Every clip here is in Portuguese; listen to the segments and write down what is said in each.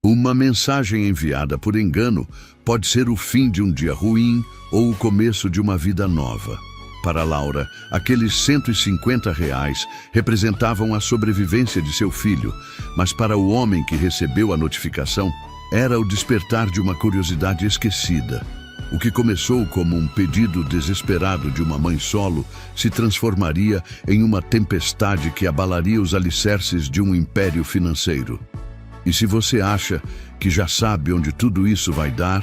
Uma mensagem enviada por engano pode ser o fim de um dia ruim ou o começo de uma vida nova. Para Laura, aqueles R$ 150 representavam a sobrevivência de seu filho, mas para o homem que recebeu a notificação, era o despertar de uma curiosidade esquecida. O que começou como um pedido desesperado de uma mãe solo se transformaria em uma tempestade que abalaria os alicerces de um império financeiro. E se você acha que já sabe onde tudo isso vai dar,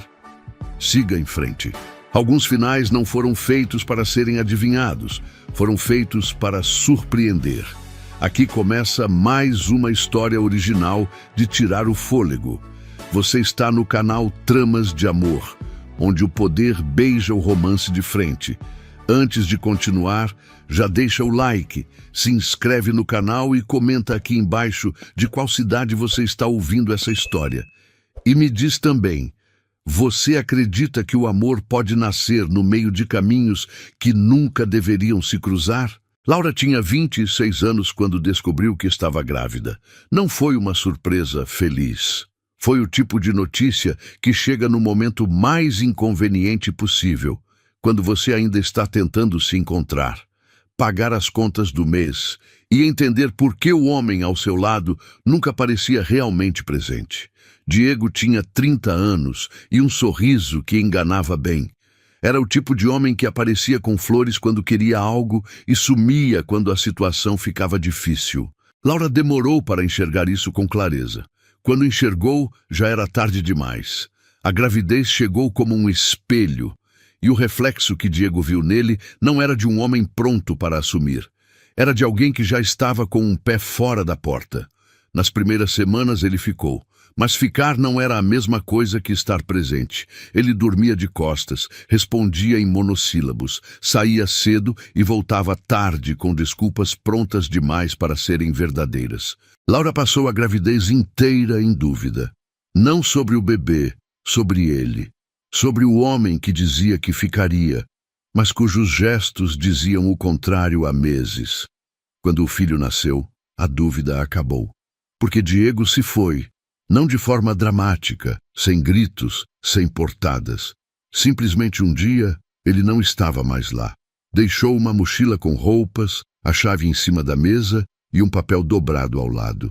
siga em frente. Alguns finais não foram feitos para serem adivinhados, foram feitos para surpreender. Aqui começa mais uma história original de tirar o fôlego. Você está no canal Tramas de Amor, onde o poder beija o romance de frente. Antes de continuar, já deixa o like, se inscreve no canal e comenta aqui embaixo de qual cidade você está ouvindo essa história. E me diz também, você acredita que o amor pode nascer no meio de caminhos que nunca deveriam se cruzar? Laura tinha 26 anos quando descobriu que estava grávida. Não foi uma surpresa feliz. Foi o tipo de notícia que chega no momento mais inconveniente possível, quando você ainda está tentando se encontrar, pagar as contas do mês e entender por que o homem ao seu lado nunca parecia realmente presente. Diego tinha 30 anos e um sorriso que enganava bem. Era o tipo de homem que aparecia com flores quando queria algo e sumia quando a situação ficava difícil. Laura demorou para enxergar isso com clareza. Quando enxergou, já era tarde demais. A gravidez chegou como um espelho, e o reflexo que Diego viu nele não era de um homem pronto para assumir. Era de alguém que já estava com um pé fora da porta. Nas primeiras semanas ele ficou, mas ficar não era a mesma coisa que estar presente. Ele dormia de costas, respondia em monossílabos, saía cedo e voltava tarde com desculpas prontas demais para serem verdadeiras. Laura passou a gravidez inteira em dúvida. Não sobre o bebê, sobre ele. Sobre o homem que dizia que ficaria, mas cujos gestos diziam o contrário há meses. Quando o filho nasceu, a dúvida acabou. Porque Diego se foi, não de forma dramática, sem gritos, sem portadas. Simplesmente um dia, ele não estava mais lá. Deixou uma mochila com roupas, a chave em cima da mesa e um papel dobrado ao lado.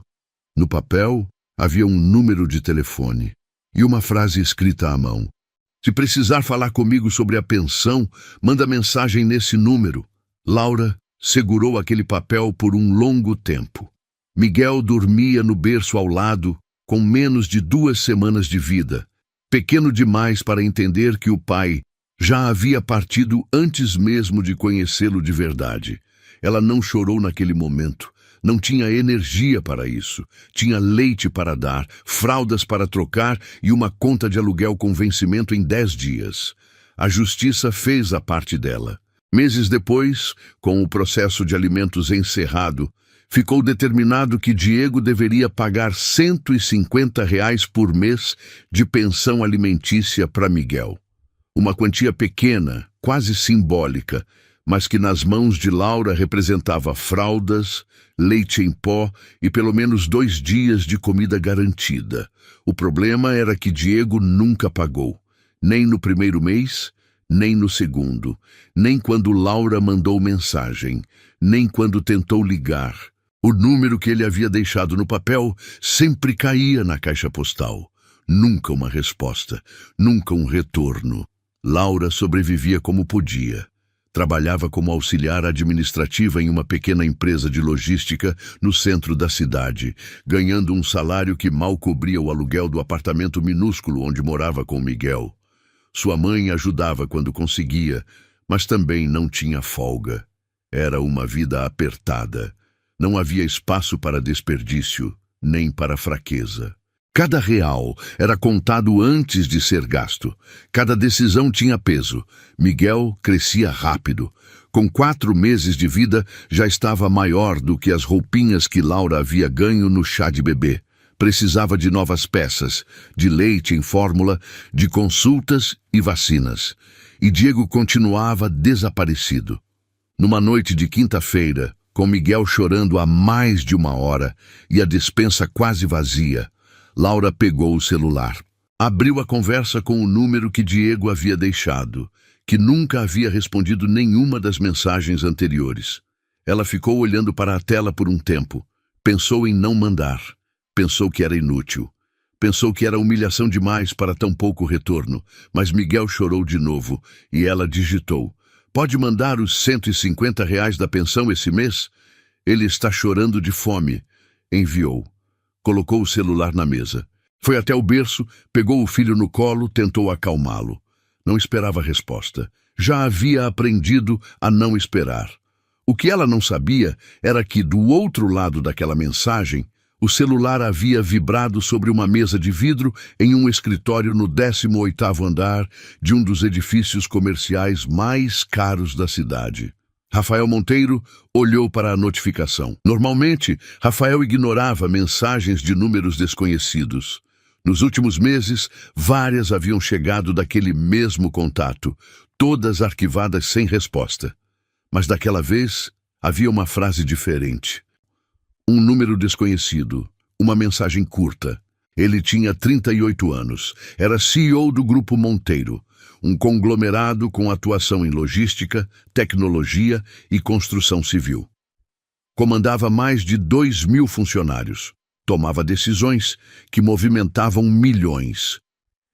No papel, havia um número de telefone e uma frase escrita à mão. Se precisar falar comigo sobre a pensão, manda mensagem nesse número. Laura segurou aquele papel por um longo tempo. Miguel dormia no berço ao lado, com menos de 2 semanas de vida. Pequeno demais para entender que o pai já havia partido antes mesmo de conhecê-lo de verdade. Ela não chorou naquele momento. Não tinha energia para isso. Tinha leite para dar, fraldas para trocar e uma conta de aluguel com vencimento em 10 dias. A justiça fez a parte dela. Meses depois, com o processo de alimentos encerrado, ficou determinado que Diego deveria pagar R$ 150 por mês de pensão alimentícia para Miguel. Uma quantia pequena, quase simbólica, mas que nas mãos de Laura representava fraldas, leite em pó e pelo menos 2 dias de comida garantida. O problema era que Diego nunca pagou, nem no primeiro mês, nem no segundo, nem quando Laura mandou mensagem, nem quando tentou ligar. O número que ele havia deixado no papel sempre caía na caixa postal. Nunca uma resposta, nunca um retorno. Laura sobrevivia como podia. Trabalhava como auxiliar administrativa em uma pequena empresa de logística no centro da cidade, ganhando um salário que mal cobria o aluguel do apartamento minúsculo onde morava com Miguel. Sua mãe ajudava quando conseguia, mas também não tinha folga. Era uma vida apertada. Não havia espaço para desperdício, nem para fraqueza. Cada real era contado antes de ser gasto. Cada decisão tinha peso. Miguel crescia rápido. Com 4 meses de vida, já estava maior do que as roupinhas que Laura havia ganho no chá de bebê. Precisava de novas peças, de leite em fórmula, de consultas e vacinas. E Diego continuava desaparecido. Numa noite de quinta-feira, com Miguel chorando há mais de 1 hora e a despensa quase vazia, Laura pegou o celular. Abriu a conversa com o número que Diego havia deixado, que nunca havia respondido nenhuma das mensagens anteriores. Ela ficou olhando para a tela por um tempo. Pensou em não mandar. Pensou que era inútil. Pensou que era humilhação demais para tão pouco retorno, mas Miguel chorou de novo e ela digitou: "Pode mandar os R$ 150 da pensão esse mês? Ele está chorando de fome." Enviou. Colocou o celular na mesa. Foi até o berço, pegou o filho no colo, tentou acalmá-lo. Não esperava resposta. Já havia aprendido a não esperar. O que ela não sabia era que, do outro lado daquela mensagem, o celular havia vibrado sobre uma mesa de vidro em um escritório no 18º andar de um dos edifícios comerciais mais caros da cidade. Rafael Monteiro olhou para a notificação. Normalmente, Rafael ignorava mensagens de números desconhecidos. Nos últimos meses, várias haviam chegado daquele mesmo contato, todas arquivadas sem resposta. Mas daquela vez, havia uma frase diferente. Um número desconhecido, uma mensagem curta. Ele tinha 38 anos, era CEO do Grupo Monteiro, um conglomerado com atuação em logística, tecnologia e construção civil. Comandava mais de 2.000 funcionários. Tomava decisões que movimentavam milhões.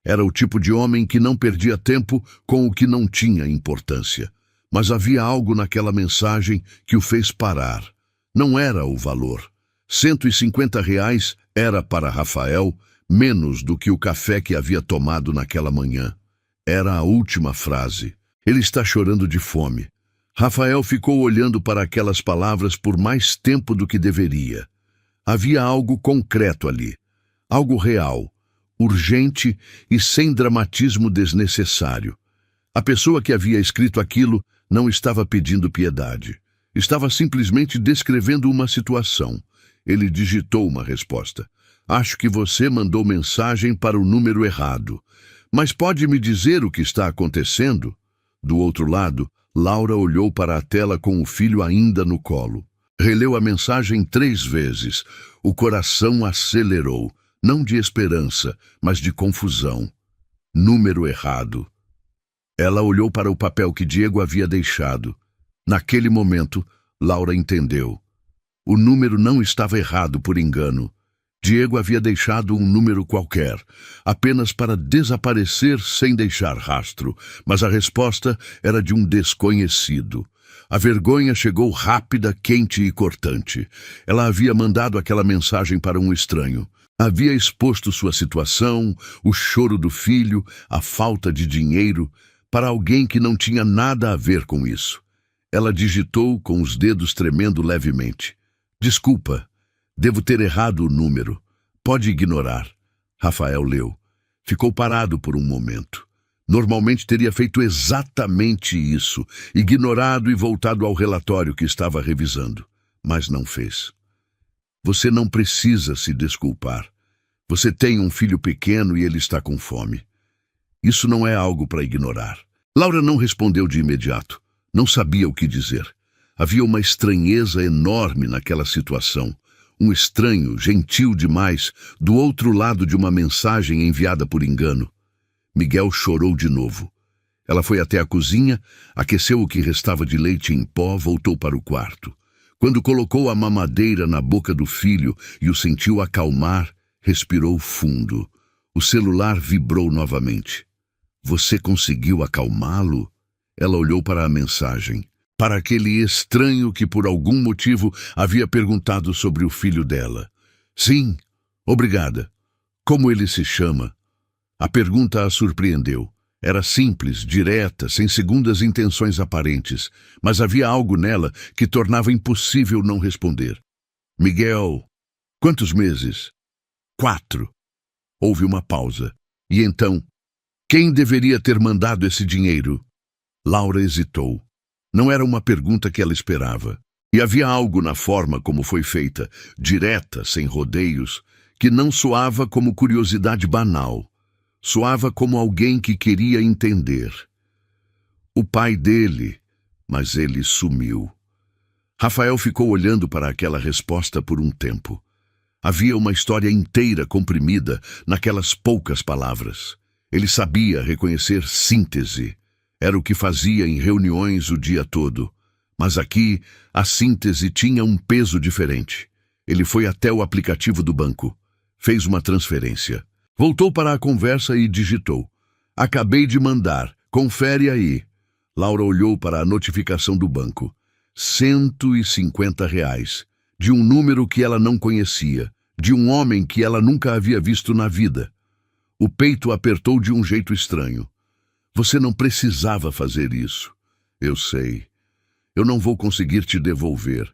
Era o tipo de homem que não perdia tempo com o que não tinha importância. Mas havia algo naquela mensagem que o fez parar. Não era o valor. R$ 150 era para Rafael menos do que o café que havia tomado naquela manhã. Era a última frase. Ele está chorando de fome. Rafael ficou olhando para aquelas palavras por mais tempo do que deveria. Havia algo concreto ali. Algo real, urgente e sem dramatismo desnecessário. A pessoa que havia escrito aquilo não estava pedindo piedade. Estava simplesmente descrevendo uma situação. Ele digitou uma resposta. "Acho que você mandou mensagem para o número errado. Mas pode me dizer o que está acontecendo?" Do outro lado, Laura olhou para a tela com o filho ainda no colo. Releu a mensagem 3 vezes. O coração acelerou, não de esperança, mas de confusão. Número errado. Ela olhou para o papel que Diego havia deixado. Naquele momento, Laura entendeu. O número não estava errado por engano. Diego havia deixado um número qualquer, apenas para desaparecer sem deixar rastro, mas a resposta era de um desconhecido. A vergonha chegou rápida, quente e cortante. Ela havia mandado aquela mensagem para um estranho. Havia exposto sua situação, o choro do filho, a falta de dinheiro, para alguém que não tinha nada a ver com isso. Ela digitou com os dedos tremendo levemente. "Desculpa, devo ter errado o número. Pode ignorar." Rafael leu. Ficou parado por um momento. Normalmente teria feito exatamente isso, ignorado e voltado ao relatório que estava revisando. Mas não fez. "Você não precisa se desculpar. Você tem um filho pequeno e ele está com fome. Isso não é algo para ignorar." Laura não respondeu de imediato. Não sabia o que dizer. Havia uma estranheza enorme naquela situação. Um estranho, gentil demais, do outro lado de uma mensagem enviada por engano. Miguel chorou de novo. Ela foi até a cozinha, aqueceu o que restava de leite em pó, voltou para o quarto. Quando colocou a mamadeira na boca do filho e o sentiu acalmar, respirou fundo. O celular vibrou novamente. "Você conseguiu acalmá-lo?" Ela olhou para a mensagem. Para aquele estranho que por algum motivo havia perguntado sobre o filho dela. "Sim, obrigada. Como ele se chama?" A pergunta a surpreendeu. Era simples, direta, sem segundas intenções aparentes, mas havia algo nela que tornava impossível não responder. "Miguel, quantos meses?" 4. Houve uma pausa. E então, quem deveria ter mandado esse dinheiro? Laura hesitou. Não era uma pergunta que ela esperava. E havia algo na forma como foi feita, direta, sem rodeios, que não soava como curiosidade banal. Soava como alguém que queria entender. O pai dele, mas ele sumiu. Rafael ficou olhando para aquela resposta por um tempo. Havia uma história inteira comprimida naquelas poucas palavras. Ele sabia reconhecer síntese. Era o que fazia em reuniões o dia todo. Mas aqui, a síntese tinha um peso diferente. Ele foi até o aplicativo do banco. Fez uma transferência. Voltou para a conversa e digitou: "Acabei de mandar. Confere aí." Laura olhou para a notificação do banco. R$ 150. De um número que ela não conhecia. De um homem que ela nunca havia visto na vida. O peito apertou de um jeito estranho. "Você não precisava fazer isso." "Eu sei. Eu não vou conseguir te devolver.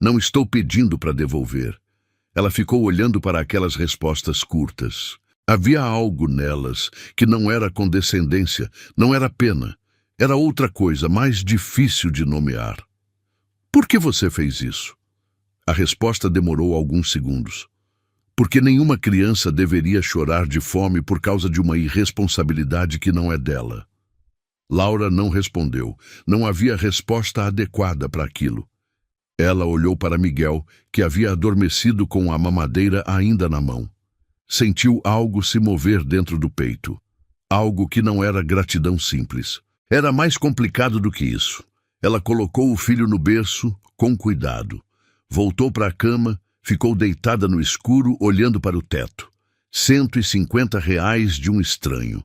Não estou pedindo para devolver." Ela ficou olhando para aquelas respostas curtas. Havia algo nelas que não era condescendência, não era pena. Era outra coisa, mais difícil de nomear. "Por que você fez isso?" A resposta demorou alguns segundos. "Porque nenhuma criança deveria chorar de fome por causa de uma irresponsabilidade que não é dela." Laura não respondeu. Não havia resposta adequada para aquilo. Ela olhou para Miguel, que havia adormecido com a mamadeira ainda na mão. Sentiu algo se mover dentro do peito. Algo que não era gratidão simples. Era mais complicado do que isso. Ela colocou o filho no berço, com cuidado. Voltou para a cama, ficou deitada no escuro, olhando para o teto. R$ 150 de um estranho.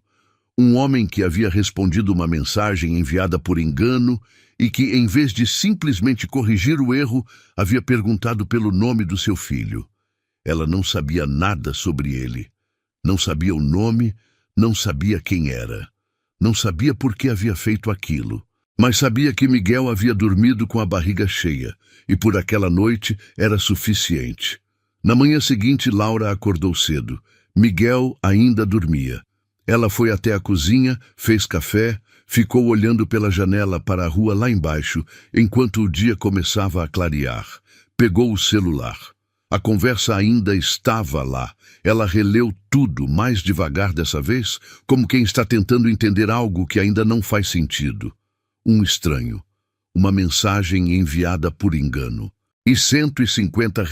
Um homem que havia respondido uma mensagem enviada por engano e que, em vez de simplesmente corrigir o erro, havia perguntado pelo nome do seu filho. Ela não sabia nada sobre ele. Não sabia o nome, não sabia quem era. Não sabia por que havia feito aquilo. Mas sabia que Miguel havia dormido com a barriga cheia, e por aquela noite era suficiente. Na manhã seguinte, Laura acordou cedo. Miguel ainda dormia. Ela foi até a cozinha, fez café, ficou olhando pela janela para a rua lá embaixo, enquanto o dia começava a clarear. Pegou o celular. A conversa ainda estava lá. Ela releu tudo mais devagar dessa vez, como quem está tentando entender algo que ainda não faz sentido. Um estranho. Uma mensagem enviada por engano. E R$ 150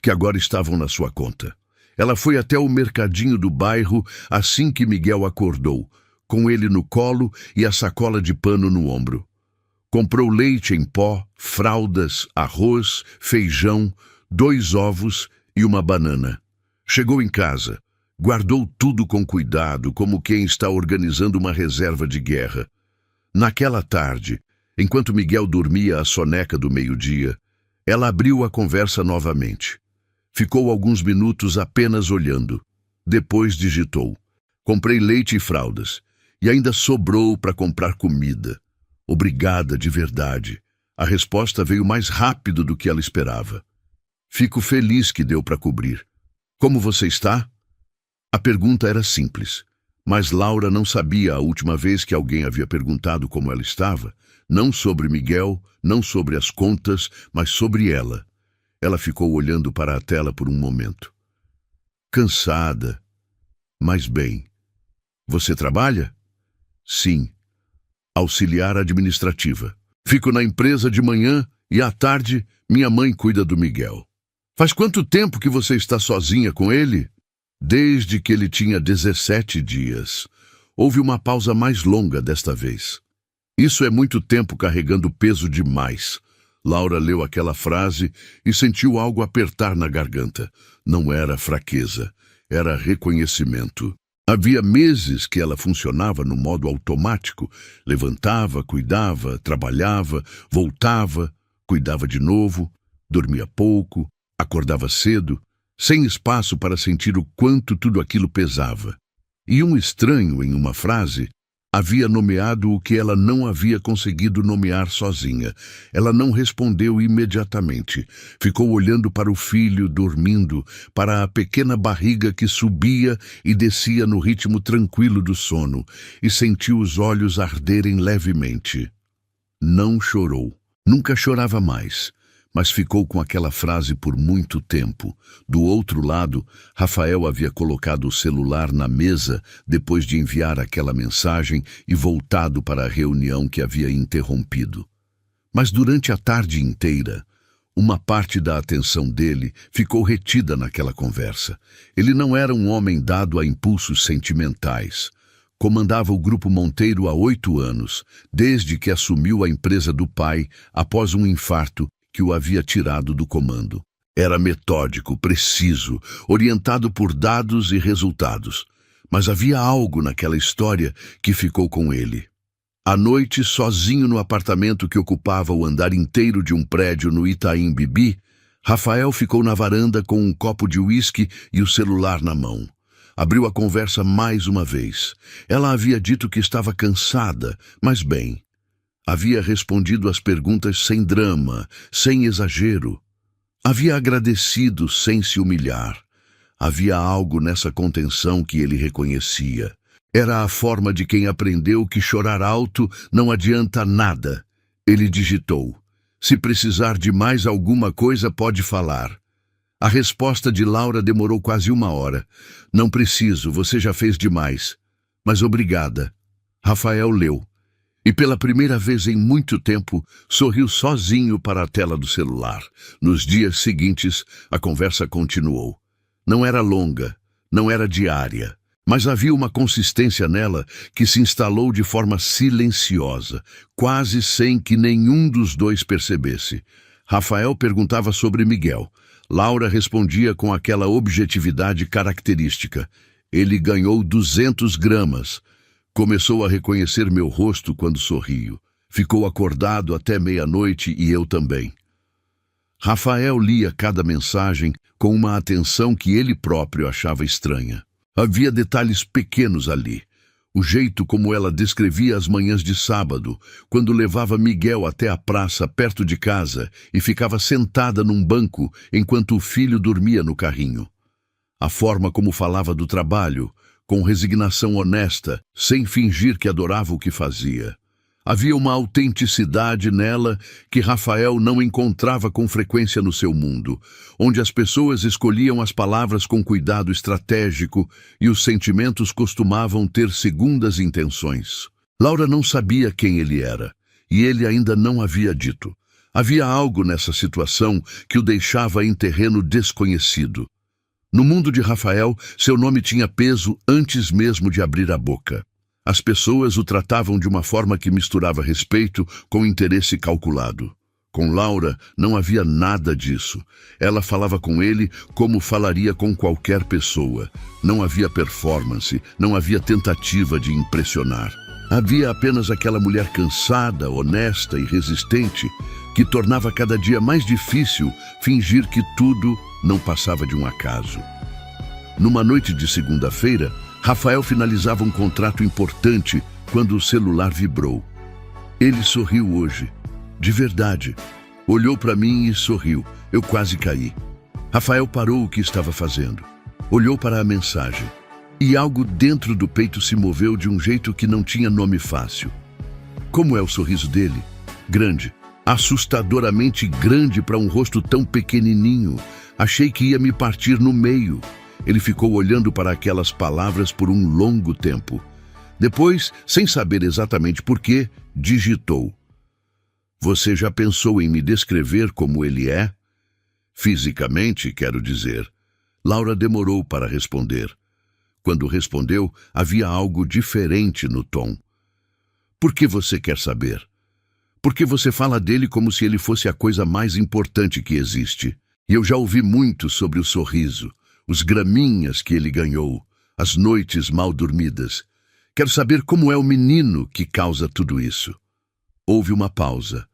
que agora estavam na sua conta. Ela foi até o mercadinho do bairro assim que Miguel acordou, com ele no colo e a sacola de pano no ombro. Comprou leite em pó, fraldas, arroz, feijão, 2 ovos e uma banana. Chegou em casa, guardou tudo com cuidado, como quem está organizando uma reserva de guerra. Naquela tarde, enquanto Miguel dormia a soneca do meio-dia, ela abriu a conversa novamente. Ficou alguns minutos apenas olhando. Depois digitou: "Comprei leite e fraldas. E ainda sobrou para comprar comida. Obrigada de verdade." A resposta veio mais rápido do que ela esperava. "Fico feliz que deu para cobrir. Como você está?" A pergunta era simples, mas Laura não sabia a última vez que alguém havia perguntado como ela estava, não sobre Miguel, não sobre as contas, mas sobre ela. Ela ficou olhando para a tela por um momento. "Cansada, mas bem." "Você trabalha?" "Sim. Auxiliar administrativa. Fico na empresa de manhã e à tarde minha mãe cuida do Miguel." "Faz quanto tempo que você está sozinha com ele?" "Desde que ele tinha 17 dias. Houve uma pausa mais longa desta vez." "Isso é muito tempo carregando peso demais." Laura leu aquela frase e sentiu algo apertar na garganta. Não era fraqueza, era reconhecimento. Havia meses que ela funcionava no modo automático. Levantava, cuidava, trabalhava, voltava, cuidava de novo, dormia pouco, acordava cedo, sem espaço para sentir o quanto tudo aquilo pesava. E um estranho, em uma frase, havia nomeado o que ela não havia conseguido nomear sozinha. Ela não respondeu imediatamente. Ficou olhando para o filho dormindo, para a pequena barriga que subia e descia no ritmo tranquilo do sono, e sentiu os olhos arderem levemente. Não chorou. Nunca chorava mais. Mas ficou com aquela frase por muito tempo. Do outro lado, Rafael havia colocado o celular na mesa depois de enviar aquela mensagem e voltado para a reunião que havia interrompido. Mas durante a tarde inteira, Uma parte da atenção dele ficou retida naquela conversa. Ele não era um homem dado a impulsos sentimentais. Comandava o Grupo Monteiro há 8 anos, desde que assumiu a empresa do pai após um infarto que o havia tirado do comando. Era metódico, preciso, orientado por dados e resultados. Mas havia algo naquela história que ficou com ele. À noite, sozinho no apartamento que ocupava o andar inteiro de um prédio no Itaim Bibi, Rafael ficou na varanda com um copo de uísque e o celular na mão. Abriu a conversa mais uma vez. Ela havia dito que estava cansada, mas bem. Havia respondido às perguntas sem drama, sem exagero. Havia agradecido sem se humilhar. Havia algo nessa contenção que ele reconhecia. Era a forma de quem aprendeu que chorar alto não adianta nada. Ele digitou: "Se precisar de mais alguma coisa, pode falar." A resposta de Laura demorou quase 1 hora. "Não preciso, você já fez demais. Mas obrigada." Rafael leu. E pela primeira vez em muito tempo, sorriu sozinho para a tela do celular. Nos dias seguintes, a conversa continuou. Não era longa, não era diária. Mas havia uma consistência nela que se instalou de forma silenciosa, quase sem que nenhum dos dois percebesse. Rafael perguntava sobre Miguel. Laura respondia com aquela objetividade característica. "Ele ganhou 200 gramas. Começou a reconhecer meu rosto quando sorrio. Ficou acordado até meia-noite e eu também." Rafael lia cada mensagem com uma atenção que ele próprio achava estranha. Havia detalhes pequenos ali. O jeito como ela descrevia as manhãs de sábado, quando levava Miguel até a praça perto de casa e ficava sentada num banco enquanto o filho dormia no carrinho. A forma como falava do trabalho, com resignação honesta, sem fingir que adorava o que fazia. Havia uma autenticidade nela que Rafael não encontrava com frequência no seu mundo, onde as pessoas escolhiam as palavras com cuidado estratégico e os sentimentos costumavam ter segundas intenções. Laura não sabia quem ele era, e ele ainda não havia dito. Havia algo nessa situação que o deixava em terreno desconhecido. No mundo de Rafael, seu nome tinha peso antes mesmo de abrir a boca. As pessoas o tratavam de uma forma que misturava respeito com interesse calculado. Com Laura, não havia nada disso. Ela falava com ele como falaria com qualquer pessoa. Não havia performance, não havia tentativa de impressionar. Havia apenas aquela mulher cansada, honesta e resistente que tornava cada dia mais difícil fingir que tudo não passava de um acaso. Numa noite de segunda-feira, Rafael finalizava um contrato importante quando o celular vibrou. Ele sorriu hoje, de verdade. Olhou para mim e sorriu. Eu quase caí. Rafael parou o que estava fazendo. Olhou para a mensagem. E algo dentro do peito se moveu de um jeito que não tinha nome fácil. Como é o sorriso dele? Grande. Assustadoramente grande para um rosto tão pequenininho. Achei que ia me partir no meio. Ele ficou olhando para aquelas palavras por um longo tempo. Depois, sem saber exatamente por quê, digitou: "Você já pensou em me descrever como ele é?" Fisicamente, quero dizer. Laura demorou para responder. Quando respondeu, havia algo diferente no tom. "Por que você quer saber?" "Porque você fala dele como se ele fosse a coisa mais importante que existe. E eu já ouvi muito sobre o sorriso, os graminhas que ele ganhou, as noites mal dormidas. Quero saber como é o menino que causa tudo isso." Houve uma pausa.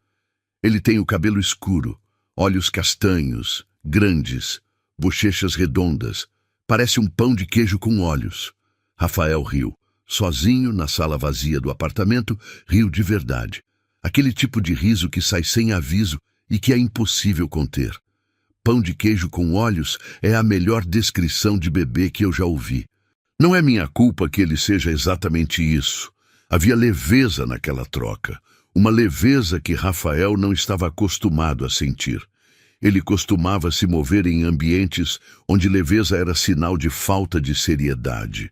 Ele tem o cabelo escuro, olhos castanhos, grandes, bochechas redondas. Parece um pão de queijo com olhos. Rafael riu. Sozinho, na sala vazia do apartamento, riu de verdade. Aquele tipo de riso que sai sem aviso e que é impossível conter. Pão de queijo com olhos é a melhor descrição de bebê que eu já ouvi. Não é minha culpa que ele seja exatamente isso. Havia leveza naquela troca. Uma leveza que Rafael não estava acostumado a sentir. Ele costumava se mover em ambientes onde leveza era sinal de falta de seriedade.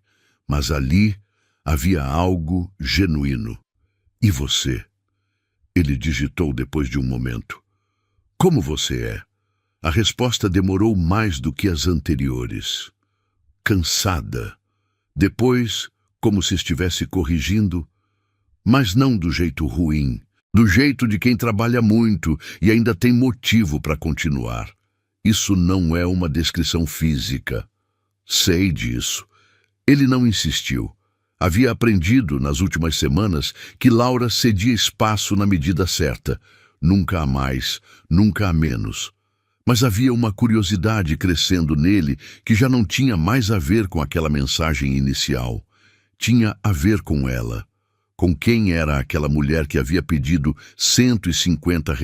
Mas ali havia algo genuíno. "E você?" Ele digitou depois de um momento. Como você é? A resposta demorou mais do que as anteriores. Cansada. Depois, como se estivesse corrigindo, mas não do jeito ruim, do jeito de quem trabalha muito e ainda tem motivo para continuar. Isso não é uma descrição física. Sei disso. Ele não insistiu. Havia aprendido nas últimas semanas que Laura cedia espaço na medida certa. Nunca a mais, nunca a menos. Mas havia uma curiosidade crescendo nele que já não tinha mais a ver com aquela mensagem inicial. Tinha a ver com ela. Com quem era aquela mulher que havia pedido R$ 150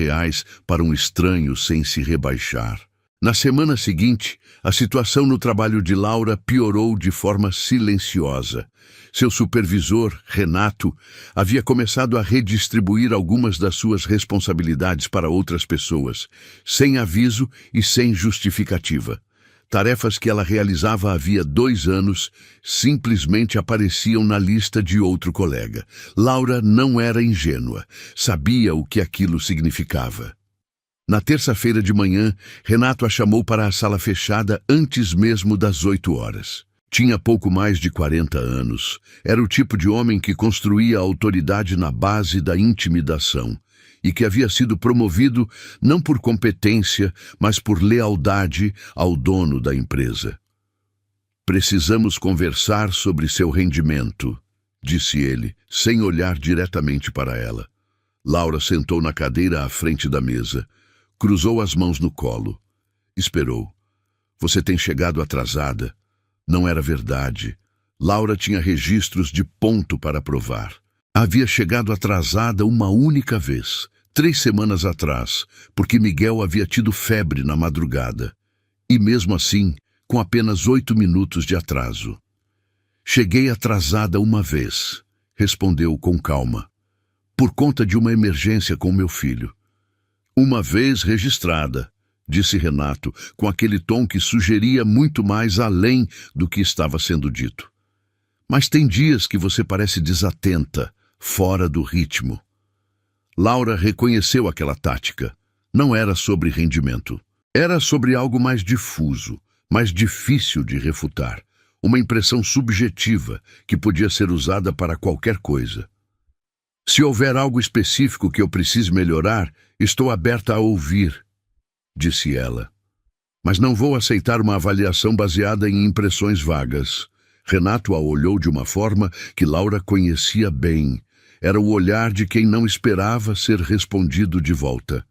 para um estranho sem se rebaixar. Na semana seguinte, a situação no trabalho de Laura piorou de forma silenciosa. Seu supervisor, Renato, havia começado a redistribuir algumas das suas responsabilidades para outras pessoas, sem aviso e sem justificativa. Tarefas que ela realizava havia 2 anos simplesmente apareciam na lista de outro colega. Laura não era ingênua, sabia o que aquilo significava. Na terça-feira de manhã, Renato a chamou para a sala fechada antes mesmo das 8 horas. Tinha pouco mais de 40 anos. Era o tipo de homem que construía a autoridade na base da intimidação e que havia sido promovido não por competência, mas por lealdade ao dono da empresa. Precisamos conversar sobre seu rendimento, disse ele, sem olhar diretamente para ela. Laura sentou na cadeira à frente da mesa. Cruzou as mãos no colo. Esperou. Você tem chegado atrasada. Não era verdade. Laura tinha registros de ponto para provar. Havia chegado atrasada uma única vez, 3 semanas atrás, porque Miguel havia tido febre na madrugada. E mesmo assim, com apenas 8 minutos de atraso. Cheguei atrasada uma vez, respondeu com calma. Por conta de uma emergência com meu filho. Uma vez registrada, disse Renato, com aquele tom que sugeria muito mais além do que estava sendo dito. Mas tem dias que você parece desatenta, fora do ritmo. Laura reconheceu aquela tática. Não era sobre rendimento. Era sobre algo mais difuso, mais difícil de refutar. Uma impressão subjetiva que podia ser usada para qualquer coisa. Se houver algo específico que eu precise melhorar, estou aberta a ouvir, disse ela. Mas não vou aceitar uma avaliação baseada em impressões vagas. Renato a olhou de uma forma que Laura conhecia bem. Era o olhar de quem não esperava ser respondido de volta.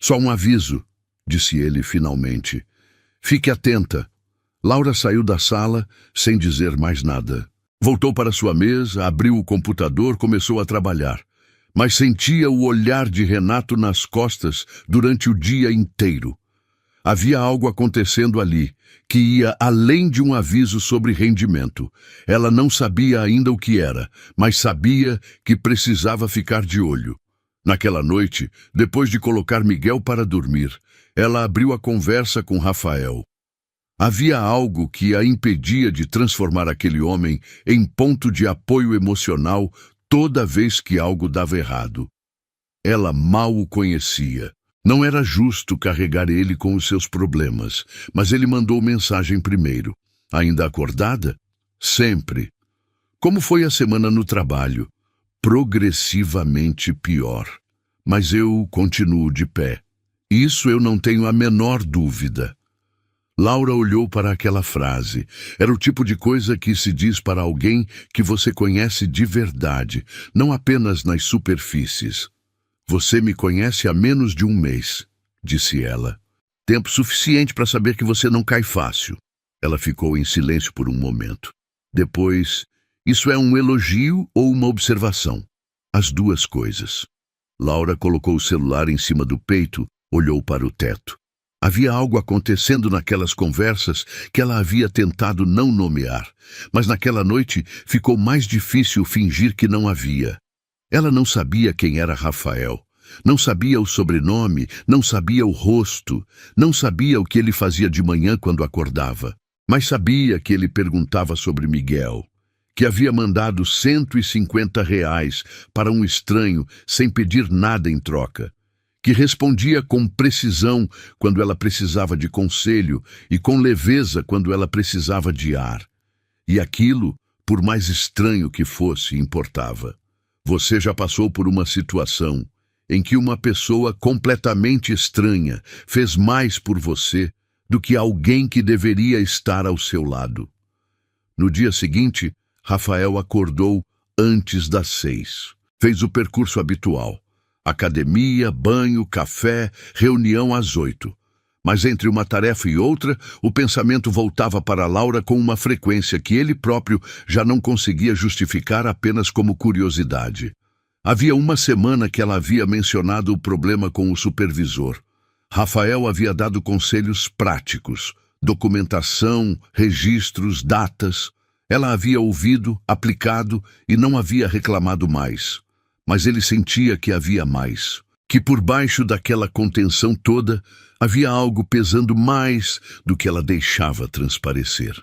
Só um aviso, disse ele finalmente. Fique atenta. Laura saiu da sala sem dizer mais nada. Voltou para sua mesa, abriu o computador, começou a trabalhar. Mas sentia o olhar de Renato nas costas durante o dia inteiro. Havia algo acontecendo ali, que ia além de um aviso sobre rendimento. Ela não sabia ainda o que era, mas sabia que precisava ficar de olho. Naquela noite, depois de colocar Miguel para dormir, ela abriu a conversa com Rafael. Havia algo que a impedia de transformar aquele homem em ponto de apoio emocional toda vez que algo dava errado. Ela mal o conhecia. Não era justo carregar ele com os seus problemas, mas ele mandou mensagem primeiro. Ainda acordada? Sempre. Como foi a semana no trabalho? Progressivamente pior. Mas eu continuo de pé. Isso eu não tenho a menor dúvida. Laura olhou para aquela frase. Era o tipo de coisa que se diz para alguém que você conhece de verdade, não apenas nas superfícies. Você me conhece há menos de 1 mês, disse ela. Tempo suficiente para saber que você não cai fácil. Ela ficou em silêncio por um momento. Depois, isso é um elogio ou uma observação? As duas coisas. Laura colocou o celular em cima do peito, olhou para o teto. Havia algo acontecendo naquelas conversas que ela havia tentado não nomear, mas naquela noite ficou mais difícil fingir que não havia. Ela não sabia quem era Rafael, não sabia o sobrenome, não sabia o rosto, não sabia o que ele fazia de manhã quando acordava, mas sabia que ele perguntava sobre Miguel, que havia mandado R$ 150 para um estranho sem pedir nada em troca, que respondia com precisão quando ela precisava de conselho e com leveza quando ela precisava de ar. E aquilo, por mais estranho que fosse, importava. Você já passou por uma situação em que uma pessoa completamente estranha fez mais por você do que alguém que deveria estar ao seu lado. No dia seguinte, Rafael acordou antes das 6. Fez o percurso habitual. Academia, banho, café, reunião às 8. Mas entre uma tarefa e outra, o pensamento voltava para Laura com uma frequência que ele próprio já não conseguia justificar apenas como curiosidade. Havia uma semana que ela havia mencionado o problema com o supervisor. Rafael havia dado conselhos práticos, documentação, registros, datas. Ela havia ouvido, aplicado e não havia reclamado mais. Mas ele sentia que havia mais, que por baixo daquela contenção toda havia algo pesando mais do que ela deixava transparecer.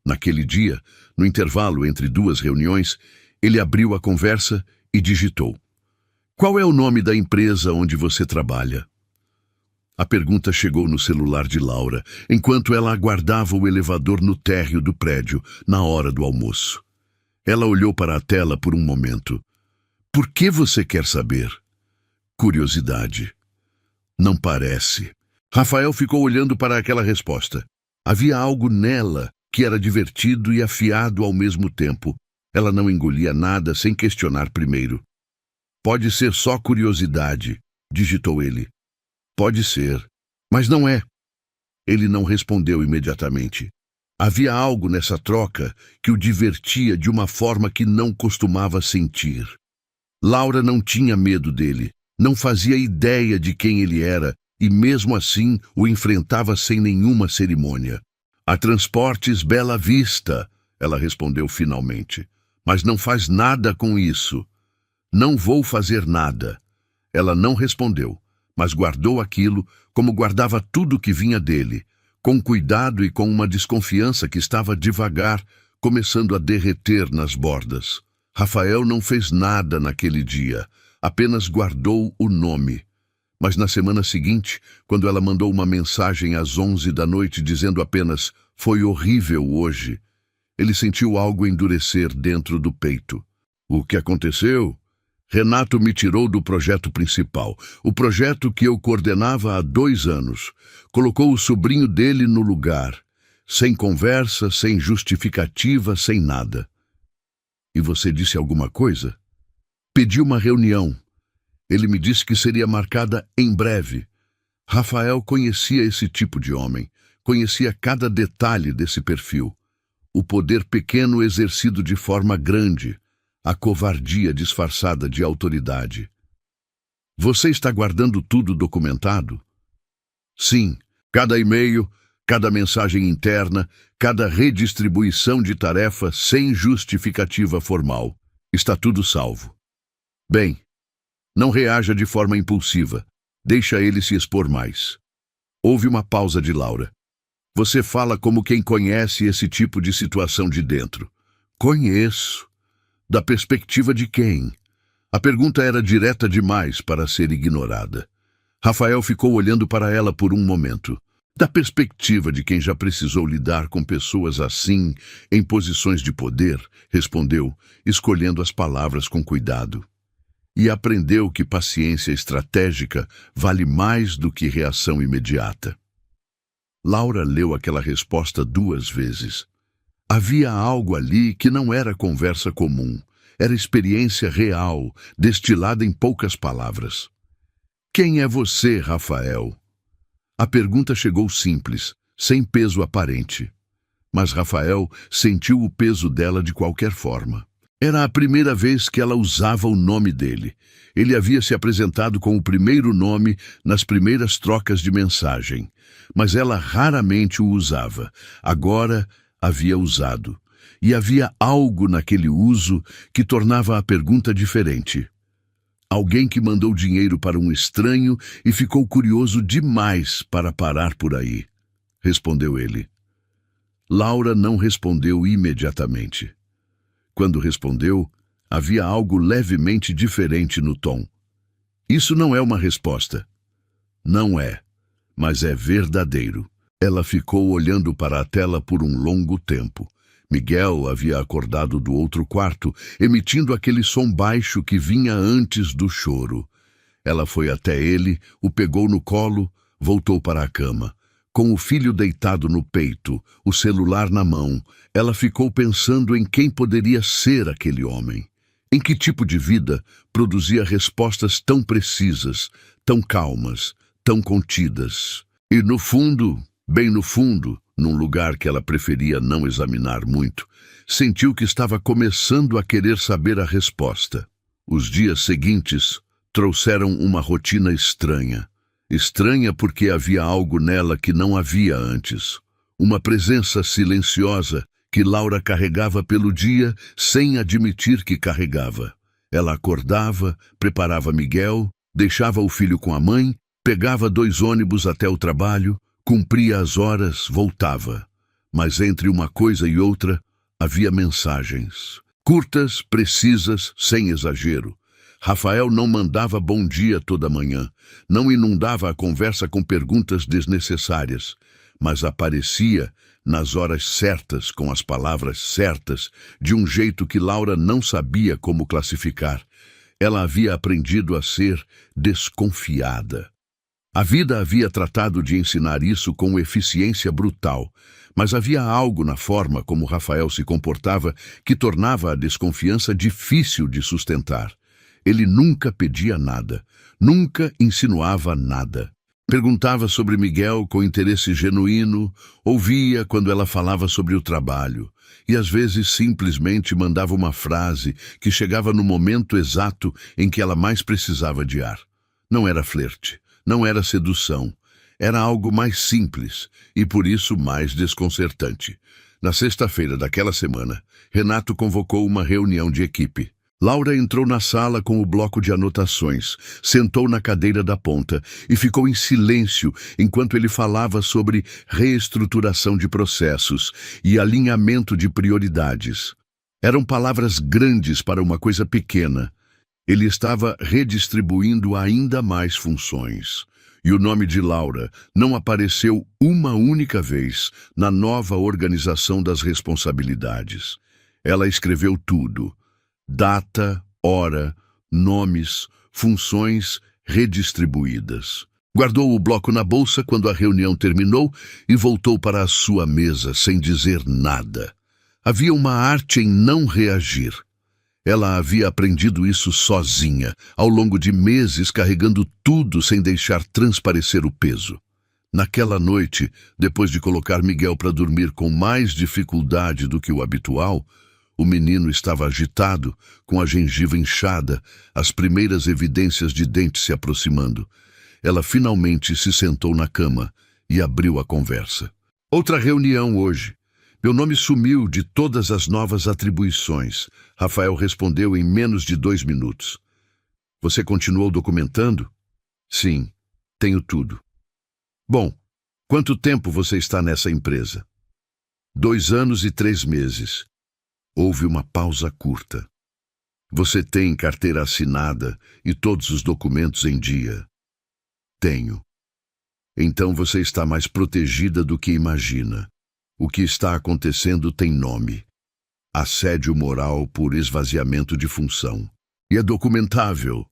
Naquele dia, no intervalo entre duas reuniões, ele abriu a conversa e digitou: "Qual é o nome da empresa onde você trabalha?" A pergunta chegou no celular de Laura, enquanto ela aguardava o elevador no térreo do prédio, na hora do almoço. Ela olhou para a tela por um momento. "Por que você quer saber?" "Curiosidade." "Não parece." Rafael ficou olhando para aquela resposta. Havia algo nela que era divertido e afiado ao mesmo tempo. Ela não engolia nada sem questionar primeiro. "Pode ser só curiosidade", digitou ele. "Pode ser, mas não é." Ele não respondeu imediatamente. Havia algo nessa troca que o divertia de uma forma que não costumava sentir. Laura não tinha medo dele, não fazia ideia de quem ele era e mesmo assim o enfrentava sem nenhuma cerimônia. "A Transportes Bela Vista", ela respondeu finalmente. "Mas não faz nada com isso." "Não vou fazer nada." Ela não respondeu, mas guardou aquilo como guardava tudo que vinha dele, com cuidado e com uma desconfiança que estava devagar, começando a derreter nas bordas. Rafael não fez nada naquele dia, apenas guardou o nome. Mas na semana seguinte, quando ela mandou uma mensagem às 11 da noite dizendo apenas "Foi horrível hoje", ele sentiu algo endurecer dentro do peito. "O que aconteceu?" "Renato me tirou do projeto principal, o projeto que eu coordenava há 2 anos. Colocou o sobrinho dele no lugar, sem conversa, sem justificativa, sem nada." "E você disse alguma coisa?" "Pedi uma reunião. Ele me disse que seria marcada em breve." Rafael conhecia esse tipo de homem, conhecia cada detalhe desse perfil. O poder pequeno exercido de forma grande, a covardia disfarçada de autoridade. "Você está guardando tudo documentado?" "Sim, cada e-mail, cada mensagem interna, cada redistribuição de tarefa sem justificativa formal. Está tudo salvo." "Bem, não reaja de forma impulsiva. Deixa ele se expor mais." Houve uma pausa de Laura. "Você fala como quem conhece esse tipo de situação de dentro." "Conheço." "Da perspectiva de quem?" A pergunta era direta demais para ser ignorada. Rafael ficou olhando para ela por um momento. "Da perspectiva de quem já precisou lidar com pessoas assim, em posições de poder", respondeu, escolhendo as palavras com cuidado. "E aprendeu que paciência estratégica vale mais do que reação imediata." Laura leu aquela resposta 2 vezes. Havia algo ali que não era conversa comum, era experiência real, destilada em poucas palavras. "Quem é você, Rafael?" A pergunta chegou simples, sem peso aparente. Mas Rafael sentiu o peso dela de qualquer forma. Era a primeira vez que ela usava o nome dele. Ele havia se apresentado com o primeiro nome nas primeiras trocas de mensagem, mas ela raramente o usava. Agora havia usado. E havia algo naquele uso que tornava a pergunta diferente. "Alguém que mandou dinheiro para um estranho e ficou curioso demais para parar por aí", respondeu ele. Laura não respondeu imediatamente. Quando respondeu, havia algo levemente diferente no tom. "Isso não é uma resposta", Não é, mas é verdadeiro. Ela ficou olhando para a tela por um longo tempo. Miguel havia acordado do outro quarto, emitindo aquele som baixo que vinha antes do choro. Ela foi até ele, o pegou no colo, voltou para a cama. Com o filho deitado no peito, o celular na mão, ela ficou pensando em quem poderia ser aquele homem. Em que tipo de vida produzia respostas tão precisas, tão calmas, tão contidas. E no fundo, bem no fundo, num lugar que ela preferia não examinar muito, sentiu que estava começando a querer saber a resposta. Os dias seguintes trouxeram uma rotina estranha. Estranha porque havia algo nela que não havia antes. Uma presença silenciosa que Laura carregava pelo dia sem admitir que carregava. Ela acordava, preparava Miguel, deixava o filho com a mãe, pegava 2 ônibus até o trabalho, cumpria as horas, voltava. Mas entre uma coisa e outra, havia mensagens. Curtas, precisas, sem exagero. Rafael não mandava bom dia toda manhã, não inundava a conversa com perguntas desnecessárias, mas aparecia nas horas certas, com as palavras certas, de um jeito que Laura não sabia como classificar. Ela havia aprendido a ser desconfiada. A vida havia tratado de ensinar isso com eficiência brutal, mas havia algo na forma como Rafael se comportava que tornava a desconfiança difícil de sustentar. Ele nunca pedia nada, nunca insinuava nada. Perguntava sobre Miguel com interesse genuíno, ouvia quando ela falava sobre o trabalho, e às vezes simplesmente mandava uma frase que chegava no momento exato em que ela mais precisava de ar. Não era flerte. Não era sedução, era algo mais simples e por isso mais desconcertante. Na sexta-feira daquela semana, Renato convocou uma reunião de equipe. Laura entrou na sala com o bloco de anotações, sentou na cadeira da ponta e ficou em silêncio enquanto ele falava sobre reestruturação de processos e alinhamento de prioridades. Eram palavras grandes para uma coisa pequena. Ele estava redistribuindo ainda mais funções. E o nome de Laura não apareceu uma única vez na nova organização das responsabilidades. Ela escreveu tudo: data, hora, nomes, funções redistribuídas. Guardou o bloco na bolsa quando a reunião terminou e voltou para a sua mesa sem dizer nada. Havia uma arte em não reagir. Ela havia aprendido isso sozinha, ao longo de meses carregando tudo sem deixar transparecer o peso. Naquela noite, depois de colocar Miguel para dormir com mais dificuldade do que o habitual, o menino estava agitado, com a gengiva inchada, as primeiras evidências de dentes se aproximando. Ela finalmente se sentou na cama e abriu a conversa. Outra reunião hoje. Meu nome sumiu de todas as novas atribuições. Rafael respondeu em menos de 2 minutos. Você continuou documentando? Sim, tenho tudo. Bom, quanto tempo você está nessa empresa? 2 anos e 3 meses. Houve uma pausa curta. Você tem carteira assinada e todos os documentos em dia? Tenho. Então você está mais protegida do que imagina. O que está acontecendo tem nome: assédio moral por esvaziamento de função. E é documentável.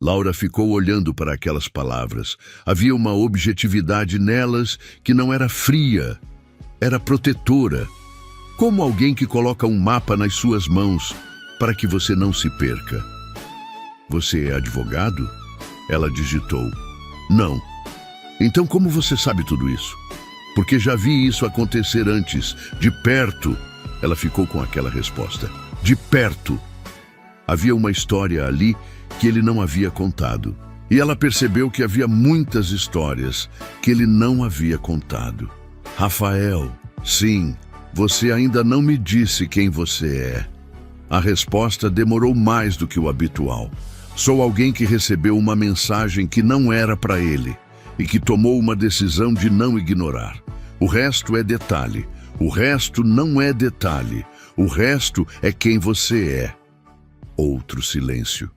Laura ficou olhando para aquelas palavras. Havia uma objetividade nelas que não era fria, era protetora. Como alguém que coloca um mapa nas suas mãos para que você não se perca. Você é advogado? Ela digitou. Não. Então como você sabe tudo isso? Porque já vi isso acontecer antes, de perto. Ela ficou com aquela resposta. De perto. Havia uma história ali que ele não havia contado. E ela percebeu que havia muitas histórias que ele não havia contado. Rafael, sim, você ainda não me disse quem você é. A resposta demorou mais do que o habitual. Sou alguém que recebeu uma mensagem que não era para ele e que tomou uma decisão de não ignorar. O resto é detalhe. O resto não é detalhe. O resto é quem você é. Outro silêncio.